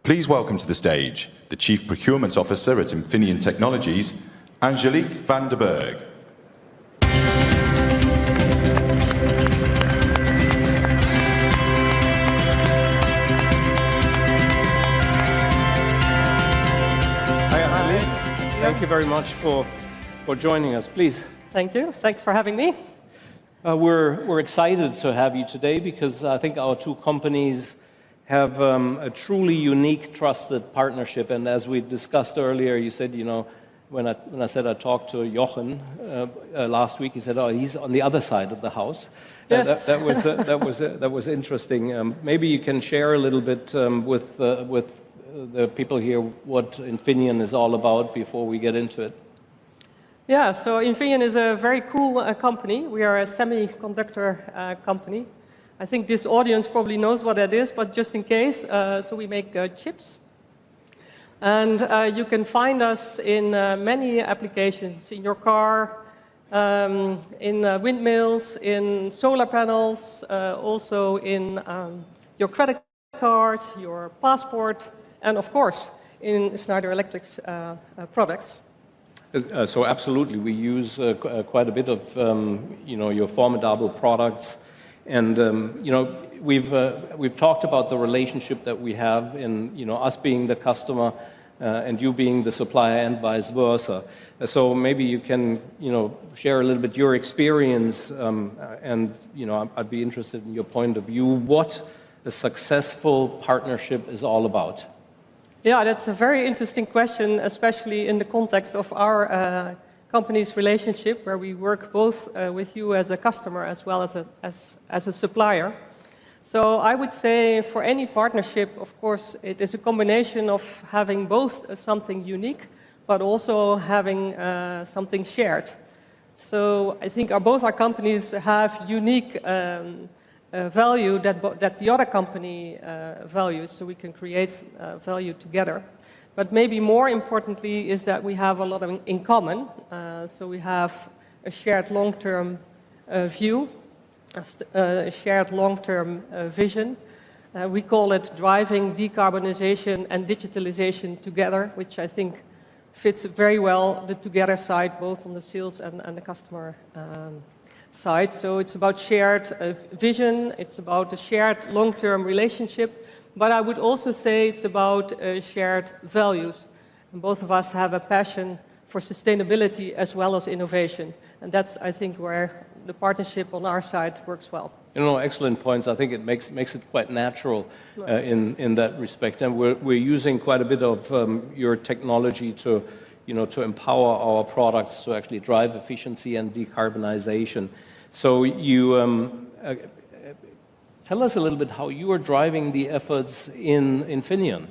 please welcome to the stage the Chief Procurement Officer at Infineon Technologies, Angelique van der Berg. Thank you very much for joining us. Please. Thank you. Thanks for having me. We're excited to have you today because I think our two companies have a truly unique, trusted partnership. And as we discussed earlier, you said, you know, when I said I talked to Jochen last week, he said, "Oh, he's on the other side of the house." Yes. That was interesting. Maybe you can share a little bit with the people here what Infineon is all about before we get into it. Yeah, so Infineon is a very cool company. We are a semiconductor company. I think this audience probably knows what that is, but just in case, so we make chips. And you can find us in many applications, in your car, in windmills, in solar panels, also in your credit card, your passport, and of course, in Schneider Electric's products. So absolutely, we use quite a bit of your formidable products, and we've talked about the relationship that we have in us being the customer and you being the supplier and vice versa. So maybe you can share a little bit your experience, and I'd be interested in your point of view. What a successful partnership is all about. Yeah, that's a very interesting question, especially in the context of our company's relationship, where we work both with you as a customer as well as a supplier. So I would say for any partnership, of course, it is a combination of having both something unique, but also having something shared. So I think both our companies have unique value that the other company values, so we can create value together. But maybe more importantly is that we have a lot in common. So we have a shared long-term view, a shared long-term vision. We call it driving decarbonization and digitalization together, which I think fits very well the together side, both on the sales and the customer side. So it's about shared vision, it's about a shared long-term relationship, but I would also say it's about shared values. And both of us have a passion for sustainability as well as innovation. And that's, I think, where the partnership on our side works well. Excellent points. I think it makes it quite natural in that respect. And we're using quite a bit of your technology to empower our products to actually drive efficiency and decarbonization. So you tell us a little bit how you are driving the efforts in Infineon.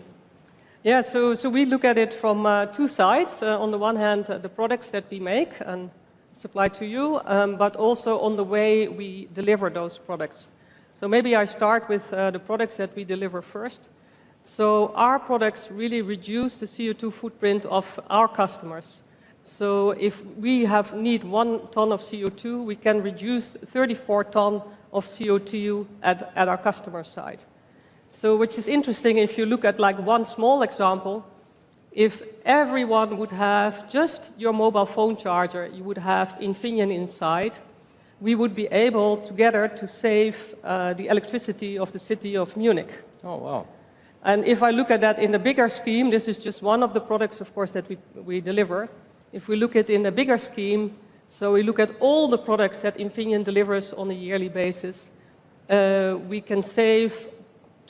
Yeah, so we look at it from two sides. On the one hand, the products that we make and supply to you, but also on the way we deliver those products. So maybe I start with the products that we deliver first. So our products really reduce the CO2 footprint of our customers. So if we need 1 ton of CO2, we can reduce 34 tons of CO2 at our customer side. So which is interesting, if you look at like one small example, if everyone would have just your mobile phone charger, you would have Infineon inside, we would be able together to save the electricity of the city of Munich. Oh, wow. And if I look at that in the bigger scheme, this is just one of the products, of course, that we deliver. If we look at it in the bigger scheme, so we look at all the products that Infineon delivers on a yearly basis, we can save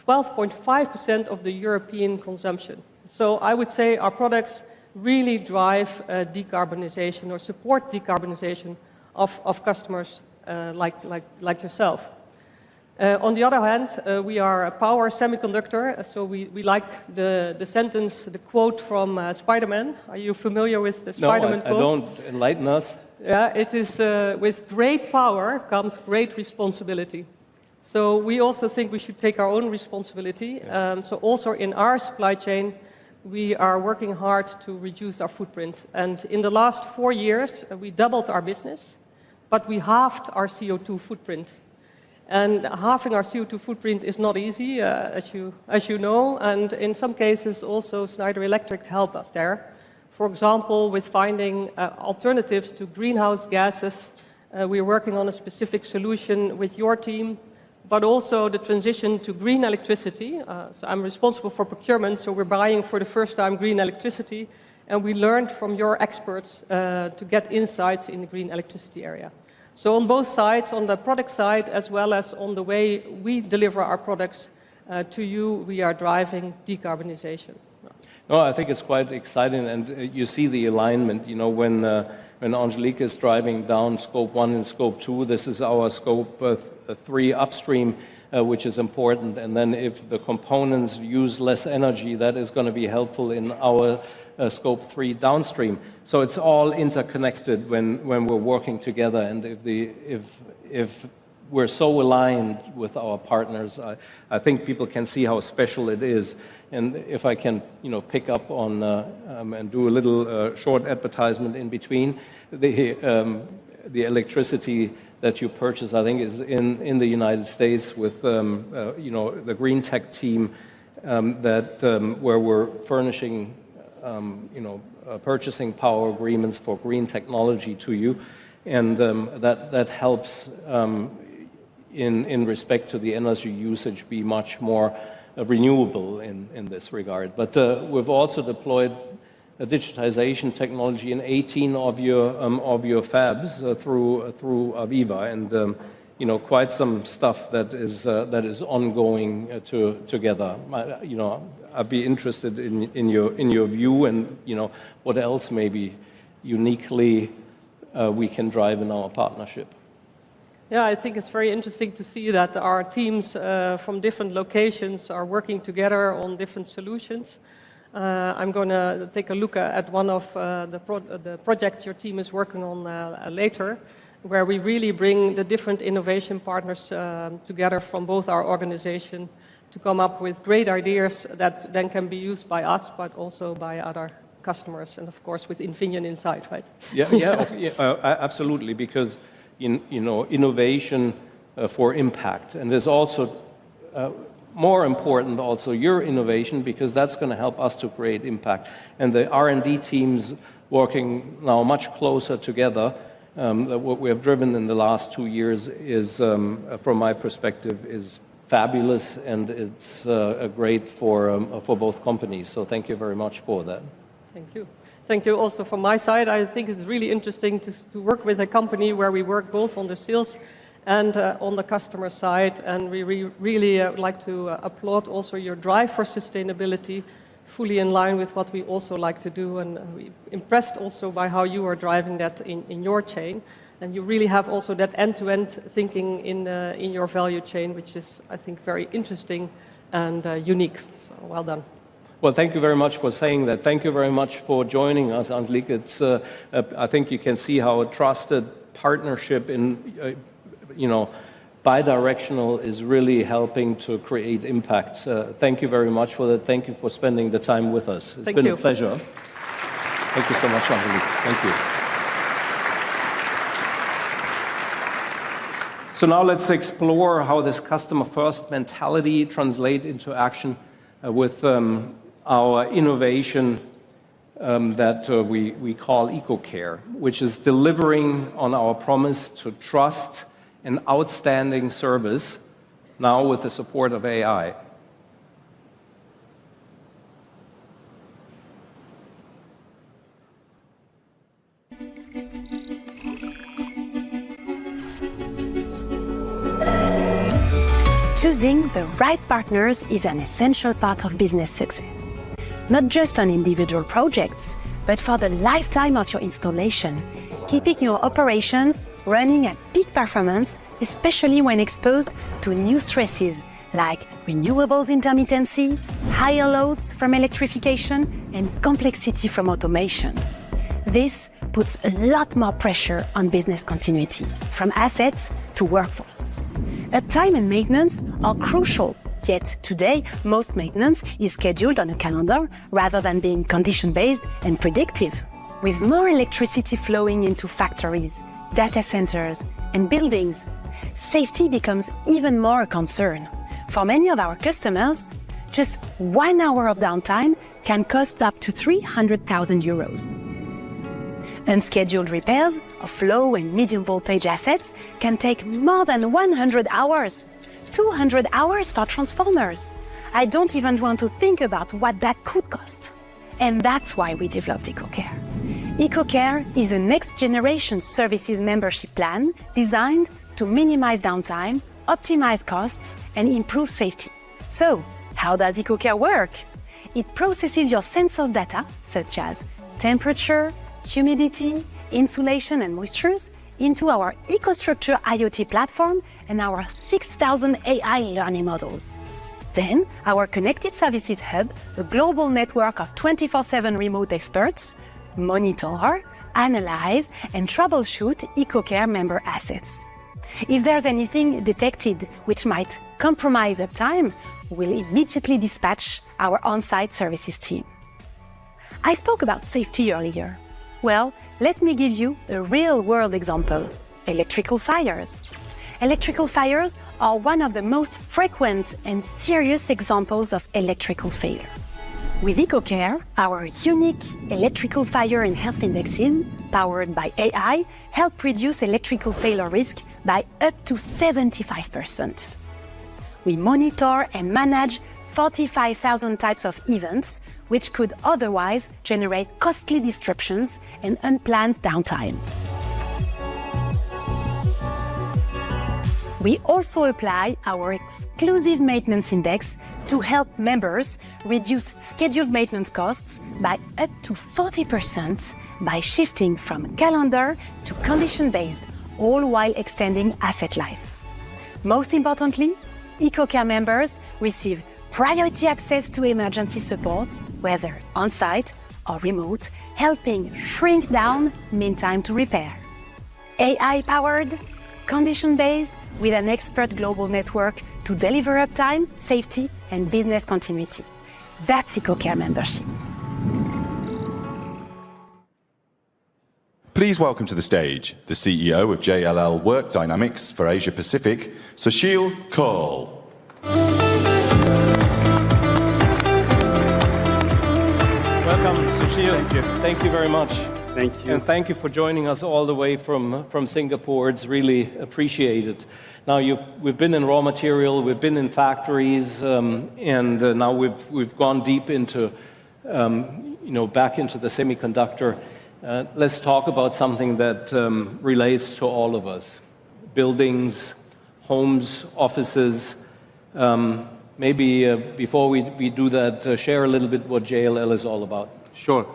12.5% of the European consumption. So I would say our products really drive decarbonization or support decarbonization of customers like yourself. On the other hand, we are a power semiconductor, so we like the sentence, the quote from Spider-Man. Are you familiar with the Spider-Man quote? No, I don't. Enlighten us. Yeah, it is, with great power comes great responsibility. So we also think we should take our own responsibility. So also in our supply chain, we are working hard to reduce our footprint. And in the last 4 years, we doubled our business, but we halved our CO2 footprint. And halving our CO2 footprint is not easy, as you know, and in some cases also Schneider Electric helped us there. For example, with finding alternatives to greenhouse gases, we're working on a specific solution with your team, but also the transition to green electricity. So I'm responsible for procurement, so we're buying for the first time green electricity, and we learned from your experts to get insights in the green electricity area. So on both sides, on the product side as well as on the way we deliver our products to you, we are driving decarbonization. No, I think it's quite exciting, and you see the alignment. You know, when Angelique is driving down Scope 1 and Scope 2, this is our Scope 3 upstream, which is important. And then if the components use less energy, that is going to be helpful in our Scope 3 downstream. So it's all interconnected when we're working together. And if we're so aligned with our partners, I think people can see how special it is. And if I can, pick up on and do a little short advertisement in between, the electricity that you purchase, I think, is in the United States with the green tech team where we're furnishing purchasing power agreements for green technology to you, and that helps in respect to the energy usage be much more renewable in this regard. But we've also deployed a digitization technology in 18 of your fabs through Aviva, and quite some stuff that is ongoing together. I'd be interested in your view, and what else maybe uniquely we can drive in our partnership. Yeah, I think it's very interesting to see that our teams from different locations are working together on different solutions. I'm going to take a look at one of the projects your team is working on later, where we really bring the different innovation partners together from both our organization to come up with great ideas that then can be used by us, but also by other customers, and of course with Infineon inside, right? Yeah, absolutely, because innovation for impact, and there's also more important also your innovation, because that's going to help us to create impact. And the R&D teams working now much closer together. What we have driven in the last 2 years is, from my perspective, is fabulous, and it's great for both companies. So thank you very much for that. Thank you. Thank you also from my side. I think it's really interesting to work with a company where we work both on the sales and on the customer side. And we really would like to applaud also your drive for sustainability, fully in line with what we also like to do. And we're impressed also by how you are driving that in your chain. And you really have also that end-to-end thinking in your value chain, which is, I think, very interesting and unique. So well done. Well, thank you very much for saying that. Thank you very much for joining us, Angelique. It's, I think you can see how a trusted partnership in, bidirectional is really helping to create impact. Thank you very much for that. Thank you for spending the time with us. It's been a pleasure. Thank you so much, Angelique. Thank you. So now let's explore how this customer-first mentality translates into action with our innovation that we call EcoCare, which is delivering on our promise to trust and outstanding service, now with the support of AI. Choosing the right partners is an essential part of business success. Not just on individual projects, but for the lifetime of your installation, keeping your operations running at peak performance, especially when exposed to new stresses like renewables intermittency, higher loads from electrification, and complexity from automation. This puts a lot more pressure on business continuity, from assets to workforce. Uptime and maintenance are crucial, yet today most maintenance is scheduled on a calendar rather than being condition-based and predictive. With more electricity flowing into factories, data centers, and buildings, safety becomes even more a concern. For many of our customers, just 1 hour of downtime can cost up to 300,000 euros. Unscheduled repairs of low and medium voltage assets can take more than 100 hours, 200 hours for transformers. I don't even want to think about what that could cost. And that's why we developed EcoCare. EcoCare is a next-generation services membership plan designed to minimize downtime, optimize costs, and improve safety. So, how does EcoCare work? It processes your sensors data, such as temperature, humidity, insulation, and moistures, into our EcoStruxure IoT platform and our 6,000 AI learning models. Then, our Connected Services Hub, a global network of 24/7 remote experts, monitor, analyze, and troubleshoot EcoCare member assets. If there's anything detected which might compromise uptime, we'll immediately dispatch our on-site services team. I spoke about safety earlier. Well, let me give you a real-world example: electrical fires. Electrical fires are one of the most frequent and serious examples of electrical failure. With EcoCare, our unique electrical fire and health indexes, powered by AI, help reduce electrical failure risk by up to 75%. We monitor and manage 45,000 types of events, which could otherwise generate costly disruptions and unplanned downtime. We also apply our exclusive maintenance index to help members reduce scheduled maintenance costs by up to 40% by shifting from calendar to condition-based, all while extending asset life. Most importantly, EcoCare members receive priority access to emergency support, whether on-site or remote, helping shrink down mean time to repair. AI-powered, condition-based, with an expert global network to deliver uptime, safety, and business continuity. That's EcoCare membership. Please welcome to the stage the CEO of JLL Work Dynamics for Asia Pacific, Sushil Kaul. Welcome, Sushil. Thank you very much. Thank you. And thank you for joining us all the way from Singapore. It's really appreciated. Now, we've been in raw material, we've been in factories, and now we've gone deep into, back into the semiconductor. Let's talk about something that relates to all of us: buildings, homes, offices. Maybe before we do that, share a little bit what JLL is all about. Sure.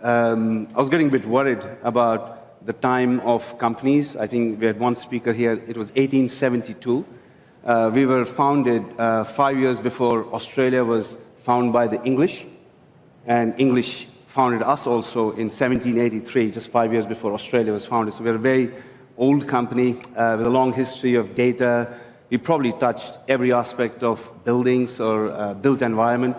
I was getting a bit worried about the time of companies. I think we had one speaker here. It was 1872. We were founded 5 years before Australia was founded by the English, and English founded us also in 1783, just 5 years before Australia was founded. So we're a very old company with a long history of data. We probably touched every aspect of buildings or built environment.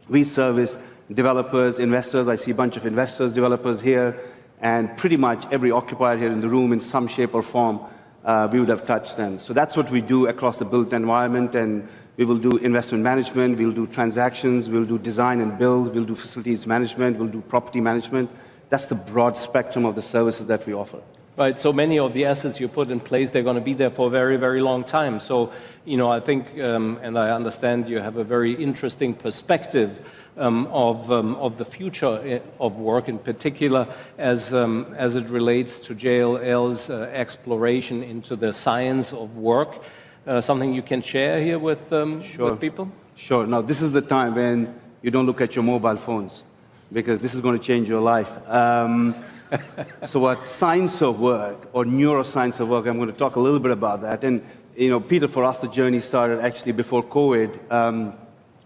We service developers, investors. I see a bunch of investors, developers here, and pretty much every occupier here in the room in some shape or form, we would have touched them. So that's what we do across the built environment, and we will do investment management, we'll do transactions, we'll do design and build, we'll do facilities management, we'll do property management. That's the broad spectrum of the services that we offer. Right, so many of the assets you put in place, they're going to be there for a very, very long time. So, I think, and I understand you have a very interesting perspective of the future of work, in particular as it relates to JLL's exploration into the science of work. Something you can share here with people? Sure. Now, this is the time when you don't look at your mobile phones, because this is going to change your life. So what science of work or neuroscience of work, I'm going to talk a little bit about that. And, Peter, for us, the journey started actually before COVID.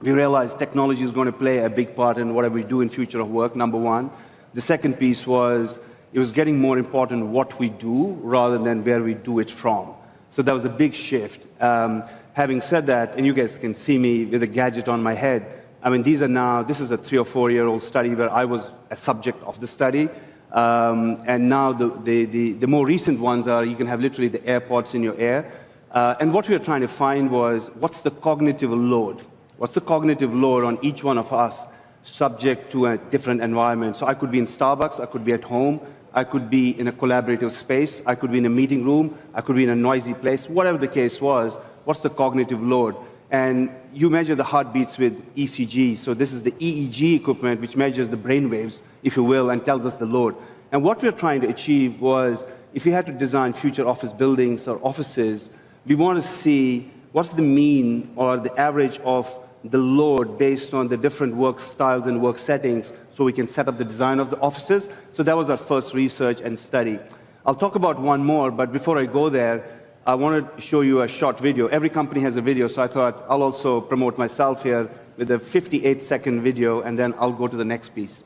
We realized technology is going to play a big part in whatever we do in future of work, number one. The second piece was, it was getting more important what we do rather than where we do it from. So that was a big shift. Having said that, and you guys can see me with a gadget on my head, I mean, this is a 3 or 4 year old study where I was a subject of the study. And now the more recent ones are you can have literally the AirPods in your ear. And what we were trying to find was what's the cognitive load? What's the cognitive load on each one of us subject to a different environment? So I could be in Starbucks, I could be at home, I could be in a collaborative space, I could be in a meeting room, I could be in a noisy place, whatever the case was, what's the cognitive load? And you measure the heartbeats with ECG. So this is the EEG equipment, which measures the brain waves, if you will, and tells us the load. And what we're trying to achieve was, if we had to design future office buildings or offices, we want to see what's the mean or the average of the load based on the different work styles and work settings so we can set up the design of the offices. So that was our first research and study. I'll talk about one more, but before I go there, I wanted to show you a short video. Every company has a video, so I thought I'll also promote myself here with a 58-second video, and then I'll go to the next piece.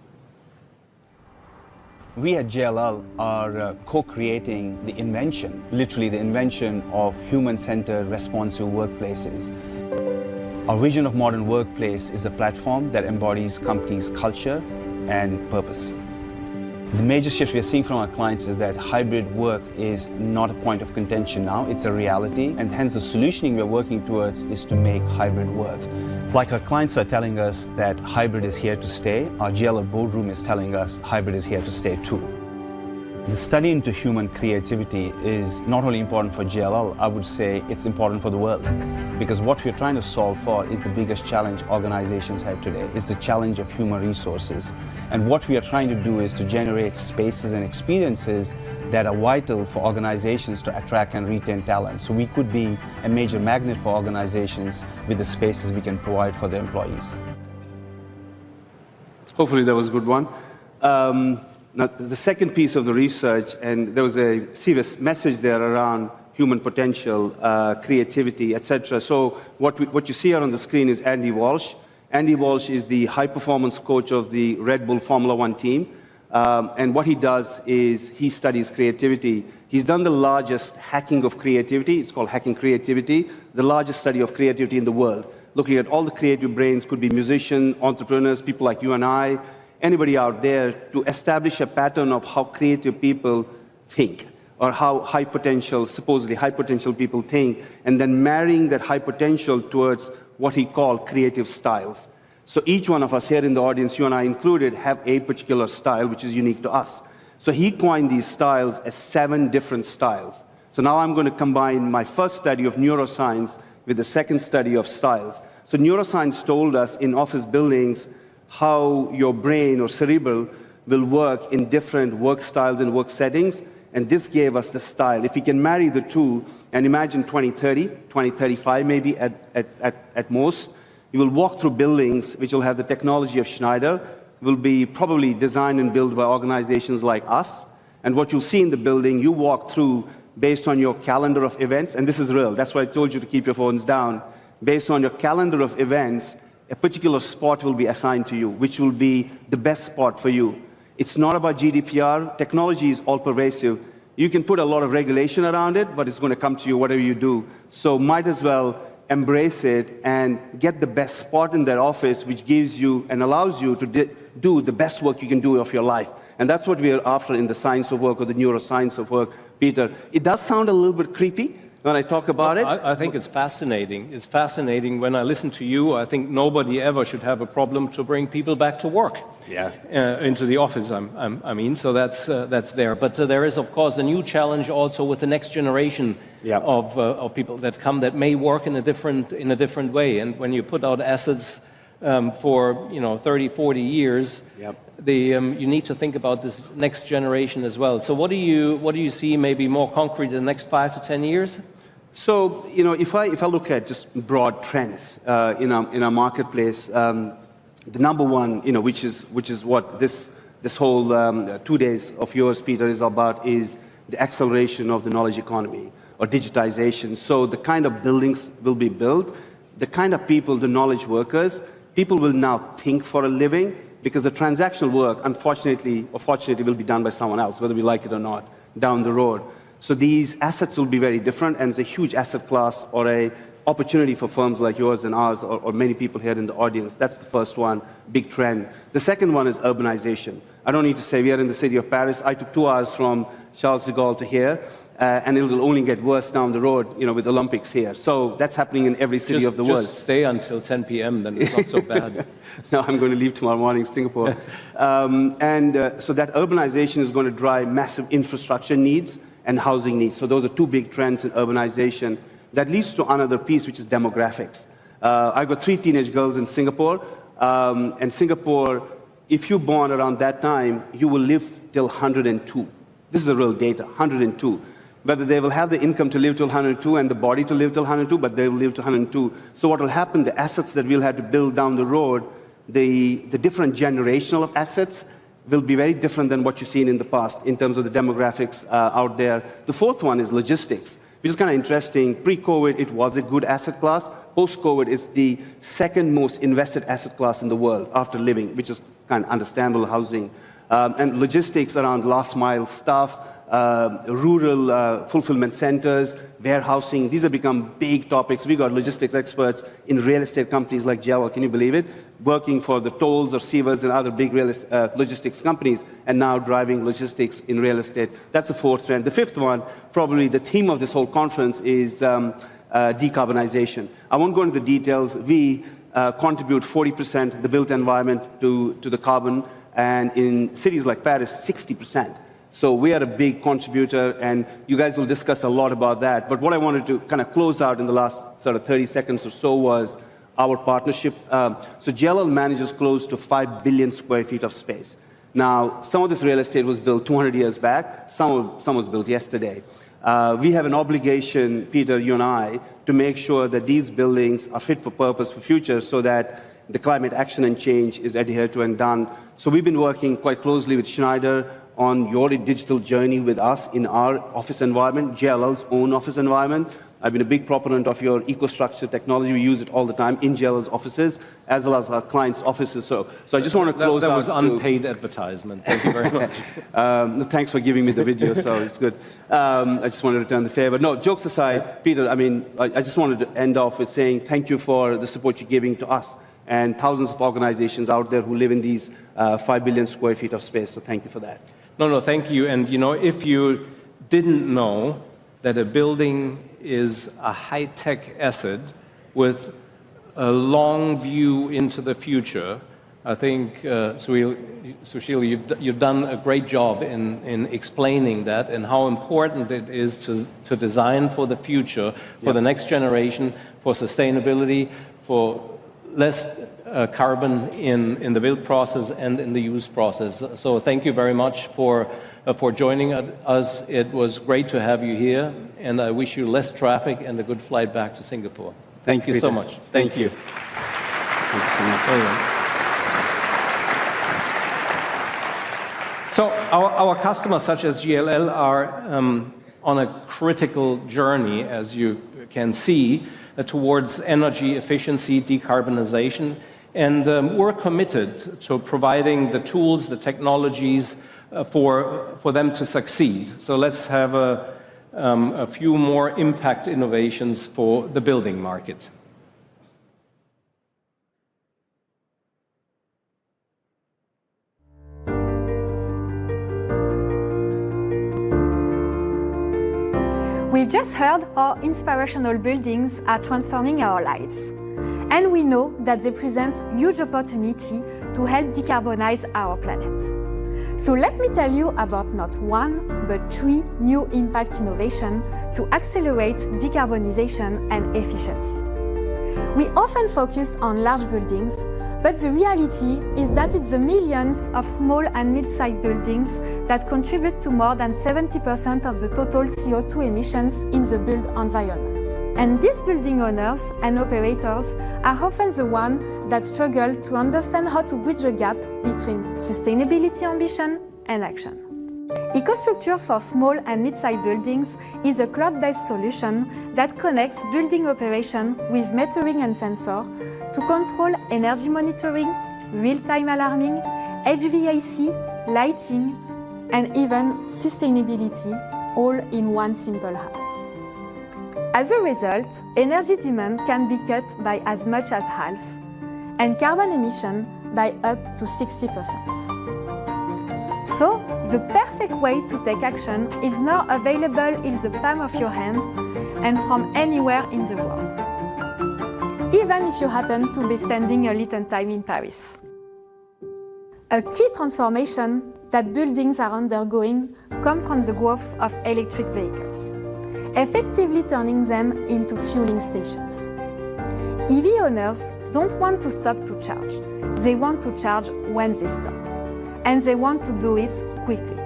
We at JLL are co-creating the invention, literally the invention of human-centered responsive workplaces. Our vision of modern workplace is a platform that embodies companies' culture and purpose. The major shift we are seeing from our clients is that hybrid work is not a point of contention now, it's a reality, and hence the solutioning we're working towards is to make hybrid work. Like our clients are telling us that hybrid is here to stay, our JLL boardroom is telling us hybrid is here to stay too. The study into human creativity is not only important for JLL, I would say it's important for the world. Because what we're trying to solve for is the biggest challenge organizations have today. It's the challenge of human resources. And what we are trying to do is to generate spaces and experiences that are vital for organizations to attract and retain talent. So we could be a major magnet for organizations with the spaces we can provide for their employees. Hopefully that was a good one. Now, the second piece of the research, and there was a serious message there around human potential, creativity, etc. So what you see here on the screen is Andy Walsh. Andy Walsh is the high-performance coach of the Red Bull Formula One team. And what he does is he studies creativity. He's done the largest hacking of creativity. It's called Hacking Creativity, the largest study of creativity in the world. Looking at all the creative brains, could be musicians, entrepreneurs, people like you and I, anybody out there, to establish a pattern of how creative people think, or how high potential, supposedly high potential people think, and then marrying that high potential towards what he called creative styles. So each one of us here in the audience, you and I included, have a particular style which is unique to us. So he coined these styles as 7 different styles. So now I'm going to combine my first study of neuroscience with the second study of styles. So neuroscience told us in office buildings how your brain or cerebral will work in different work styles and work settings, and this gave us the style. If we can marry the two, and imagine 2030, 2035 maybe at most, you will walk through buildings which will have the technology of Schneider, will be probably designed and built by organizations like us, and what you'll see in the building, you walk through based on your calendar of events, and this is real, that's why I told you to keep your phones down. Based on your calendar of events, a particular spot will be assigned to you, which will be the best spot for you. It's not about GDPR. Technology is all pervasive. You can put a lot of regulation around it, but it's going to come to you whatever you do. So might as well embrace it and get the best spot in that office, which gives you and allows you to do the best work you can do of your life. And that's what we are after in the science of work or the neuroscience of work, Peter. It does sound a little bit creepy when I talk about it. I think it's fascinating. It's fascinating when I listen to you. I think nobody ever should have a problem to bring people back to work. Yeah. Into the office, I mean, so that's there. But there is, of course, a new challenge also with the next generation of people that come that may work in a different way. And when you put out assets for 30, 40 years, you need to think about this next generation as well. So what do you see maybe more concrete in the next 5 to 10 years? So if I look at just broad trends in our marketplace, the number one, which is what this whole 2 days of yours, Peter, is about, is the acceleration of the knowledge economy or digitization. So the kind of buildings will be built, the kind of people, the knowledge workers, people will now think for a living, because the transactional work, unfortunately or fortunately, will be done by someone else, whether we like it or not, down the road. So these assets will be very different, and it's a huge asset class or a opportunity for firms like yours and ours, or many people here in the audience. That's the first one, big trend. The second one is urbanization. I don't need to say we are in the city of Paris. I took 2 hours from Charles de Gaulle to here, and it will only get worse down the road, with Olympics here. So that's happening in every city of the world. Just stay until 10 p.m., then it's not so bad. No, I'm going to leave tomorrow morning, Singapore. So that urbanization is going to drive massive infrastructure needs and housing needs. So those are 2 big trends in urbanization. That leads to another piece, which is demographics. I've got 3 teenage girls in Singapore, and Singapore, if you're born around that time, you will live till 102. This is the real data, 102. Whether they will have the income to live till 102 and the body to live till 102, but they will live till 102. So what will happen, the assets that we'll have to build down the road, the different generational of assets will be very different than what you've seen in the past in terms of the demographics out there. The fourth one is logistics, which is kind of interesting. Pre-COVID, it was a good asset class. Post-COVID, it's the second most invested asset class in the world after living, which is kind of understandable, housing. And logistics around last mile stuff, rural fulfillment centers, warehousing. These have become big topics. We got logistics experts in real estate companies like GEA, can you believe it? Working for the tolls or Sievers and other big logistics companies, and now driving logistics in real estate. That's the fourth trend. The fifth one, probably the theme of this whole conference, is decarbonization. I won't go into the details. We contribute 40% the built environment to the carbon, and in cities like Paris, 60%. So we are a big contributor, and you guys will discuss a lot about that. But what I wanted to kind of close out in the last sort of 30 seconds or so was our partnership. So JLL manages close to 5 billion square feet of space. Now, some of this real estate was built 200 years back. Some was built yesterday. We have an obligation, Peter, you and I, to make sure that these buildings are fit for purpose for future, so that the climate action and change is adhered to and done. So we've been working quite closely with Schneider on your digital journey with us in our office environment, JLL's own office environment. I've been a big proponent of your EcoStruxure technology. We use it all the time in JLL's offices, as well as our clients' offices. So I just want to close out. That was unpaid advertisement. Thank you very much. Thanks for giving me the video, so it's good. I just wanted to return the favor. No, jokes aside, Peter, I just wanted to end off with saying thank you for the support you're giving to us and thousands of organizations out there who live in these 5 billion square feet of space. So thank you for that. No, thank you. And if you didn't know that a building is a high-tech asset with a long view into the future, I think, Sushil, you've done a great job in explaining that and how important it is to design for the future, for the next generation, for sustainability, for less carbon in the build process and in the use process. So thank you very much for joining us. It was great to have you here, and I wish you less traffic and a good flight back to Singapore. Thank you so much. Thank you. Thank you so much. So our customers, such as GLL, are on a critical journey, as you can see, towards energy efficiency, decarbonization, and we're committed to providing the tools, the technologies for them to succeed. So let's have a few more impact innovations for the building market. We've just heard how inspirational buildings are transforming our lives. And we know that they present huge opportunity to help decarbonize our planet. So let me tell you about not one, but 3 new impact innovations to accelerate decarbonization and efficiency. We often focus on large buildings, but the reality is that it's the millions of small and mid-sized buildings that contribute to more than 70% of the total CO2 emissions in the built environment. And these building owners and operators are often the ones that struggle to understand how to bridge the gap between sustainability ambition and action. EcoStruxure for small and mid-sized buildings is a cloud-based solution that connects building operation with metering and sensor to control energy monitoring, real-time alarming, HVAC, lighting, and even sustainability, all in one simple app. As a result, energy demand can be cut by as much as half, and carbon emission by up to 60%. So, the perfect way to take action is now available in the palm of your hand and from anywhere in the world, even if you happen to be spending a little time in Paris. A key transformation that buildings are undergoing comes from the growth of electric vehicles, effectively turning them into fueling stations. EV owners don't want to stop to charge. They want to charge when they stop. And they want to do it quickly.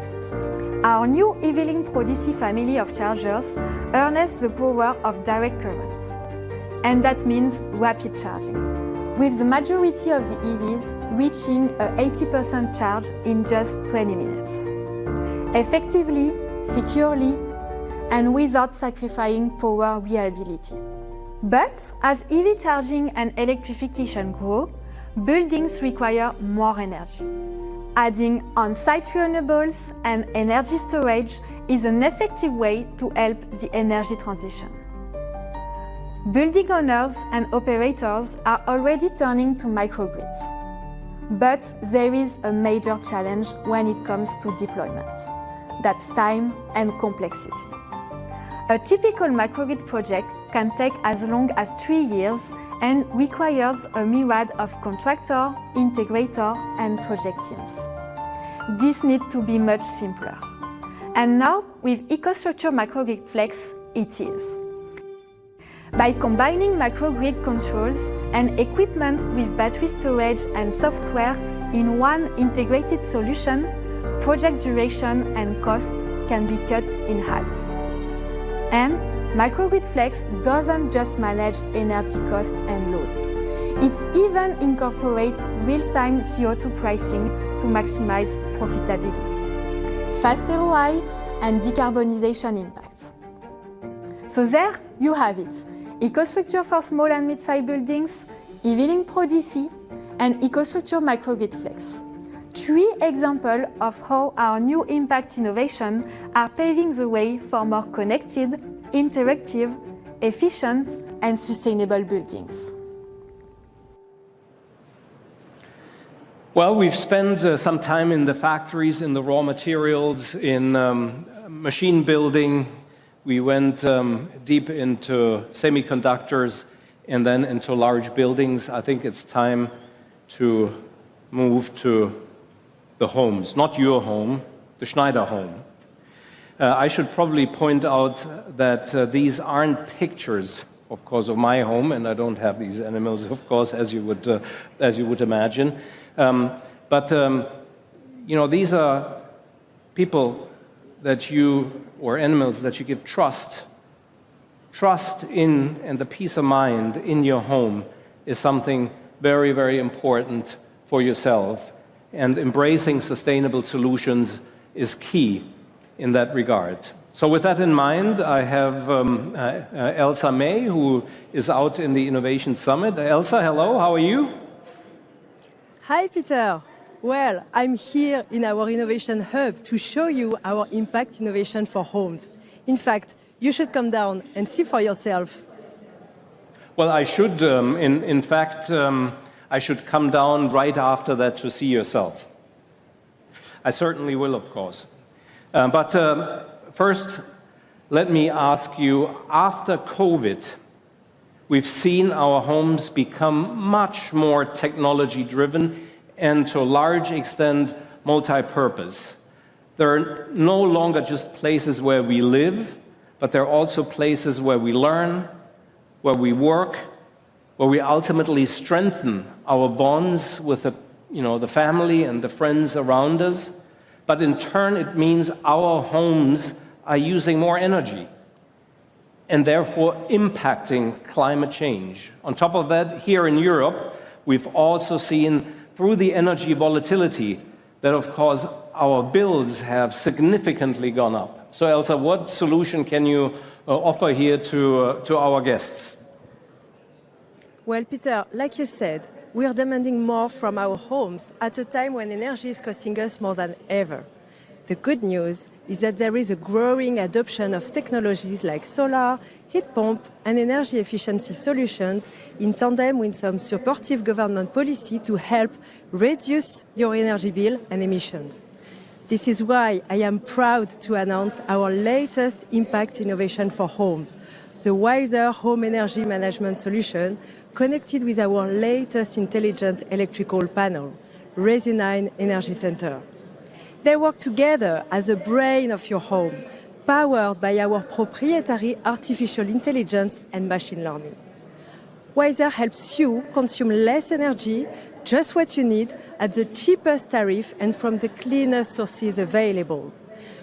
Our new unveiling ProDC family of chargers harness the power of direct current. And that means rapid charging, with the majority of the EVs reaching a 80% charge in just 20 minutes. Effectively, securely, and without sacrificing power reliability. But as EV charging and electrification grow, buildings require more energy. Adding on-site renewables and energy storage is an effective way to help the energy transition. Building owners and operators are already turning to microgrids. But there is a major challenge when it comes to deployment. That's time and complexity. A typical microgrid project can take as long as 3 years and requires a myriad of contractor, integrator, and project teams. This needs to be much simpler. And now, with EcoStruxure Microgrid Flex, it is. By combining microgrid controls and equipment with battery storage and software in one integrated solution, project duration and cost can be cut in half. And Microgrid Flex doesn't just manage energy costs and loads. It even incorporates real-time CO2 pricing to maximize profitability, fast ROI, and decarbonization impacts. So there you have it. EcoStruxure for small and mid-sized buildings, unveiling ProDC, and EcoStruxure Microgrid Flex. 3 examples of how our new impact innovations are paving the way for more connected, interactive, efficient, and sustainable buildings. Well, we've spent some time in the factories, in the raw materials, in machine building. We went deep into semiconductors and then into large buildings. I think it's time to move to the homes, not your home, the Schneider home. I should probably point out that these aren't pictures, of course, of my home, and I don't have these animals, of course, as you would imagine. But you know, these are people that you, or animals that you give trust in, and the peace of mind in your home is something very, very important for yourself. And embracing sustainable solutions is key in that regard. So with that in mind, I have Elsa May, who is out in the Innovation Summit. Elsa, hello, how are you? Hi, Peter. Well, I'm here in our Innovation Hub to show you our impact innovation for homes. In fact, you should come down and see for yourself. Well, I should, in fact, I should come down right after that to see yourself. I certainly will, of course. But first, let me ask you, after COVID, we've seen our homes become much more technology-driven and to a large extent multi-purpose. They're no longer just places where we live, but they're also places where we learn, where we work, where we ultimately strengthen our bonds with the family and the friends around us. But in turn, it means our homes are using more energy and therefore impacting climate change. On top of that, here in Europe, we've also seen through the energy volatility that, of course, our bills have significantly gone up. So, Elsa, what solution can you offer here to our guests? Well, Peter, like you said, we are demanding more from our homes at a time when energy is costing us more than ever. The good news is that there is a growing adoption of technologies like solar, heat pump, and energy efficiency solutions in tandem with some supportive government policy to help reduce your energy bill and emissions. This is why I am proud to announce our latest impact innovation for homes, the Wiser Home Energy Management Solution, connected with our latest intelligent electrical panel, Resonine Energy Center. They work together as the brain of your home, powered by our proprietary artificial intelligence and machine learning. Wiser helps you consume less energy, just what you need, at the cheapest tariff and from the cleanest sources available.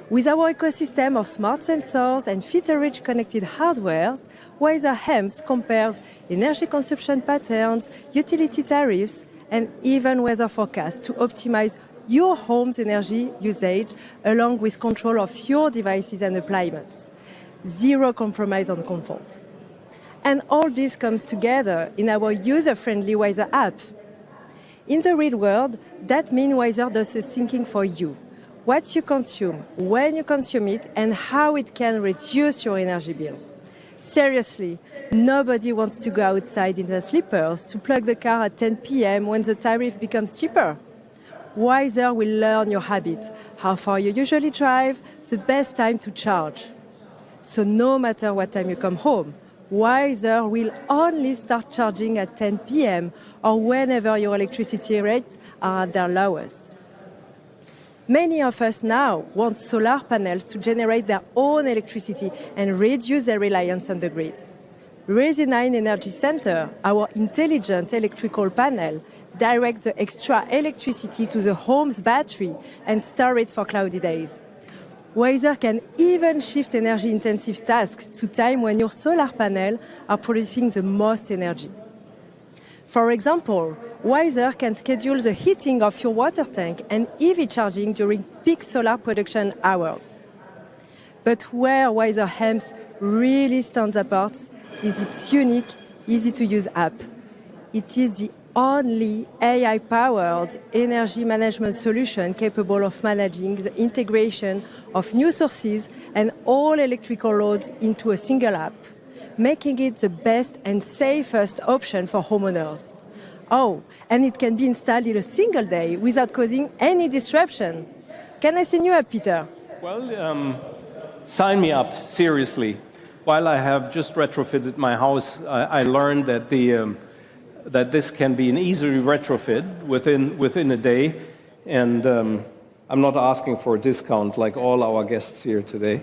With our ecosystem of smart sensors and feature-rich connected hardwares, Wiser HEMS compares energy consumption patterns, utility tariffs, and even weather forecasts to optimize your home's energy usage along with control of your devices and appliances. Zero compromise on comfort. And all this comes together in our user-friendly Wiser app. In the real world, that means Wiser does the thinking for you. What you consume, when you consume it, and how it can reduce your energy bill. Seriously, nobody wants to go outside in their slippers to plug the car at 10 p.m. when the tariff becomes cheaper. Wiser will learn your habits, how far you usually drive, the best time to charge. So no matter what time you come home, Wiser will only start charging at 10 p.m. or whenever your electricity rates are at their lowest. Many of us now want solar panels to generate their own electricity and reduce their reliance on the grid. Resonine Energy Center, our intelligent electrical panel, directs the extra electricity to the home's battery and store it for cloudy days. Wiser can even shift energy-intensive tasks to time when your solar panels are producing the most energy. For example, Wiser can schedule the heating of your water tank and EV charging during peak solar production hours. But where Wiser HEMS really stands apart is its unique, easy-to-use app. It is the only AI-powered energy management solution capable of managing the integration of new sources and all electrical loads into a single app, making it the best and safest option for homeowners. Oh, and it can be installed in a single day without causing any disruption. Can I sign you up, Peter? Well, sign me up, seriously. While I have just retrofitted my house, I learned that that this can be an easy retrofit within a day, and I'm not asking for a discount like all our guests here today.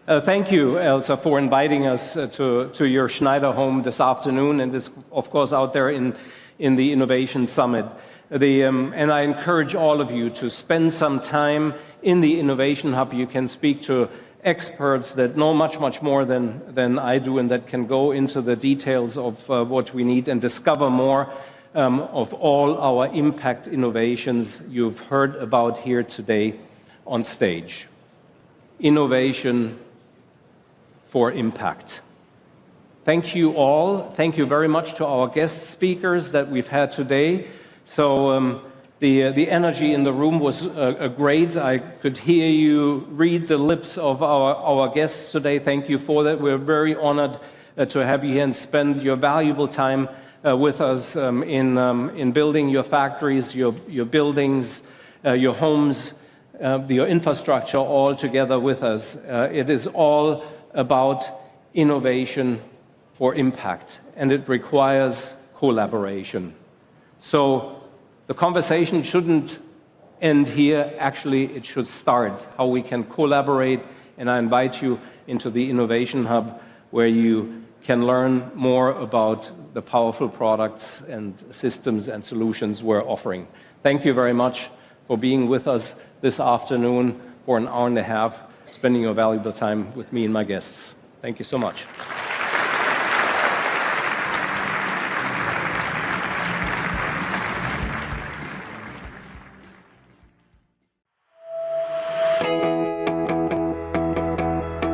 Thank you, Elsa, for inviting us to your Schneider home this afternoon, and this, of course, out there in the Innovation Summit. And I encourage all of you to spend some time in the Innovation Hub. You can speak to experts that know much more than I do, and that can go into the details of what we need and discover more of all our impact innovations you've heard about here today on stage. Innovation for impact. Thank you all. Thank you very much to our guest speakers that we've had today. So the energy in the room was great. I could hear you read the lips of our guests today. Thank you for that. We're very honored to have you here and spend your valuable time with us in building your factories, your buildings, your homes, your infrastructure all together with us. It is all about innovation for impact, and it requires collaboration. So the conversation shouldn't end here. Actually, it should start how we can collaborate, and I invite you into the Innovation Hub, where you can learn more about the powerful products and systems and solutions we're offering. Thank you very much for being with us this afternoon for an hour and a half, spending your valuable time with me and my guests. Thank you so much.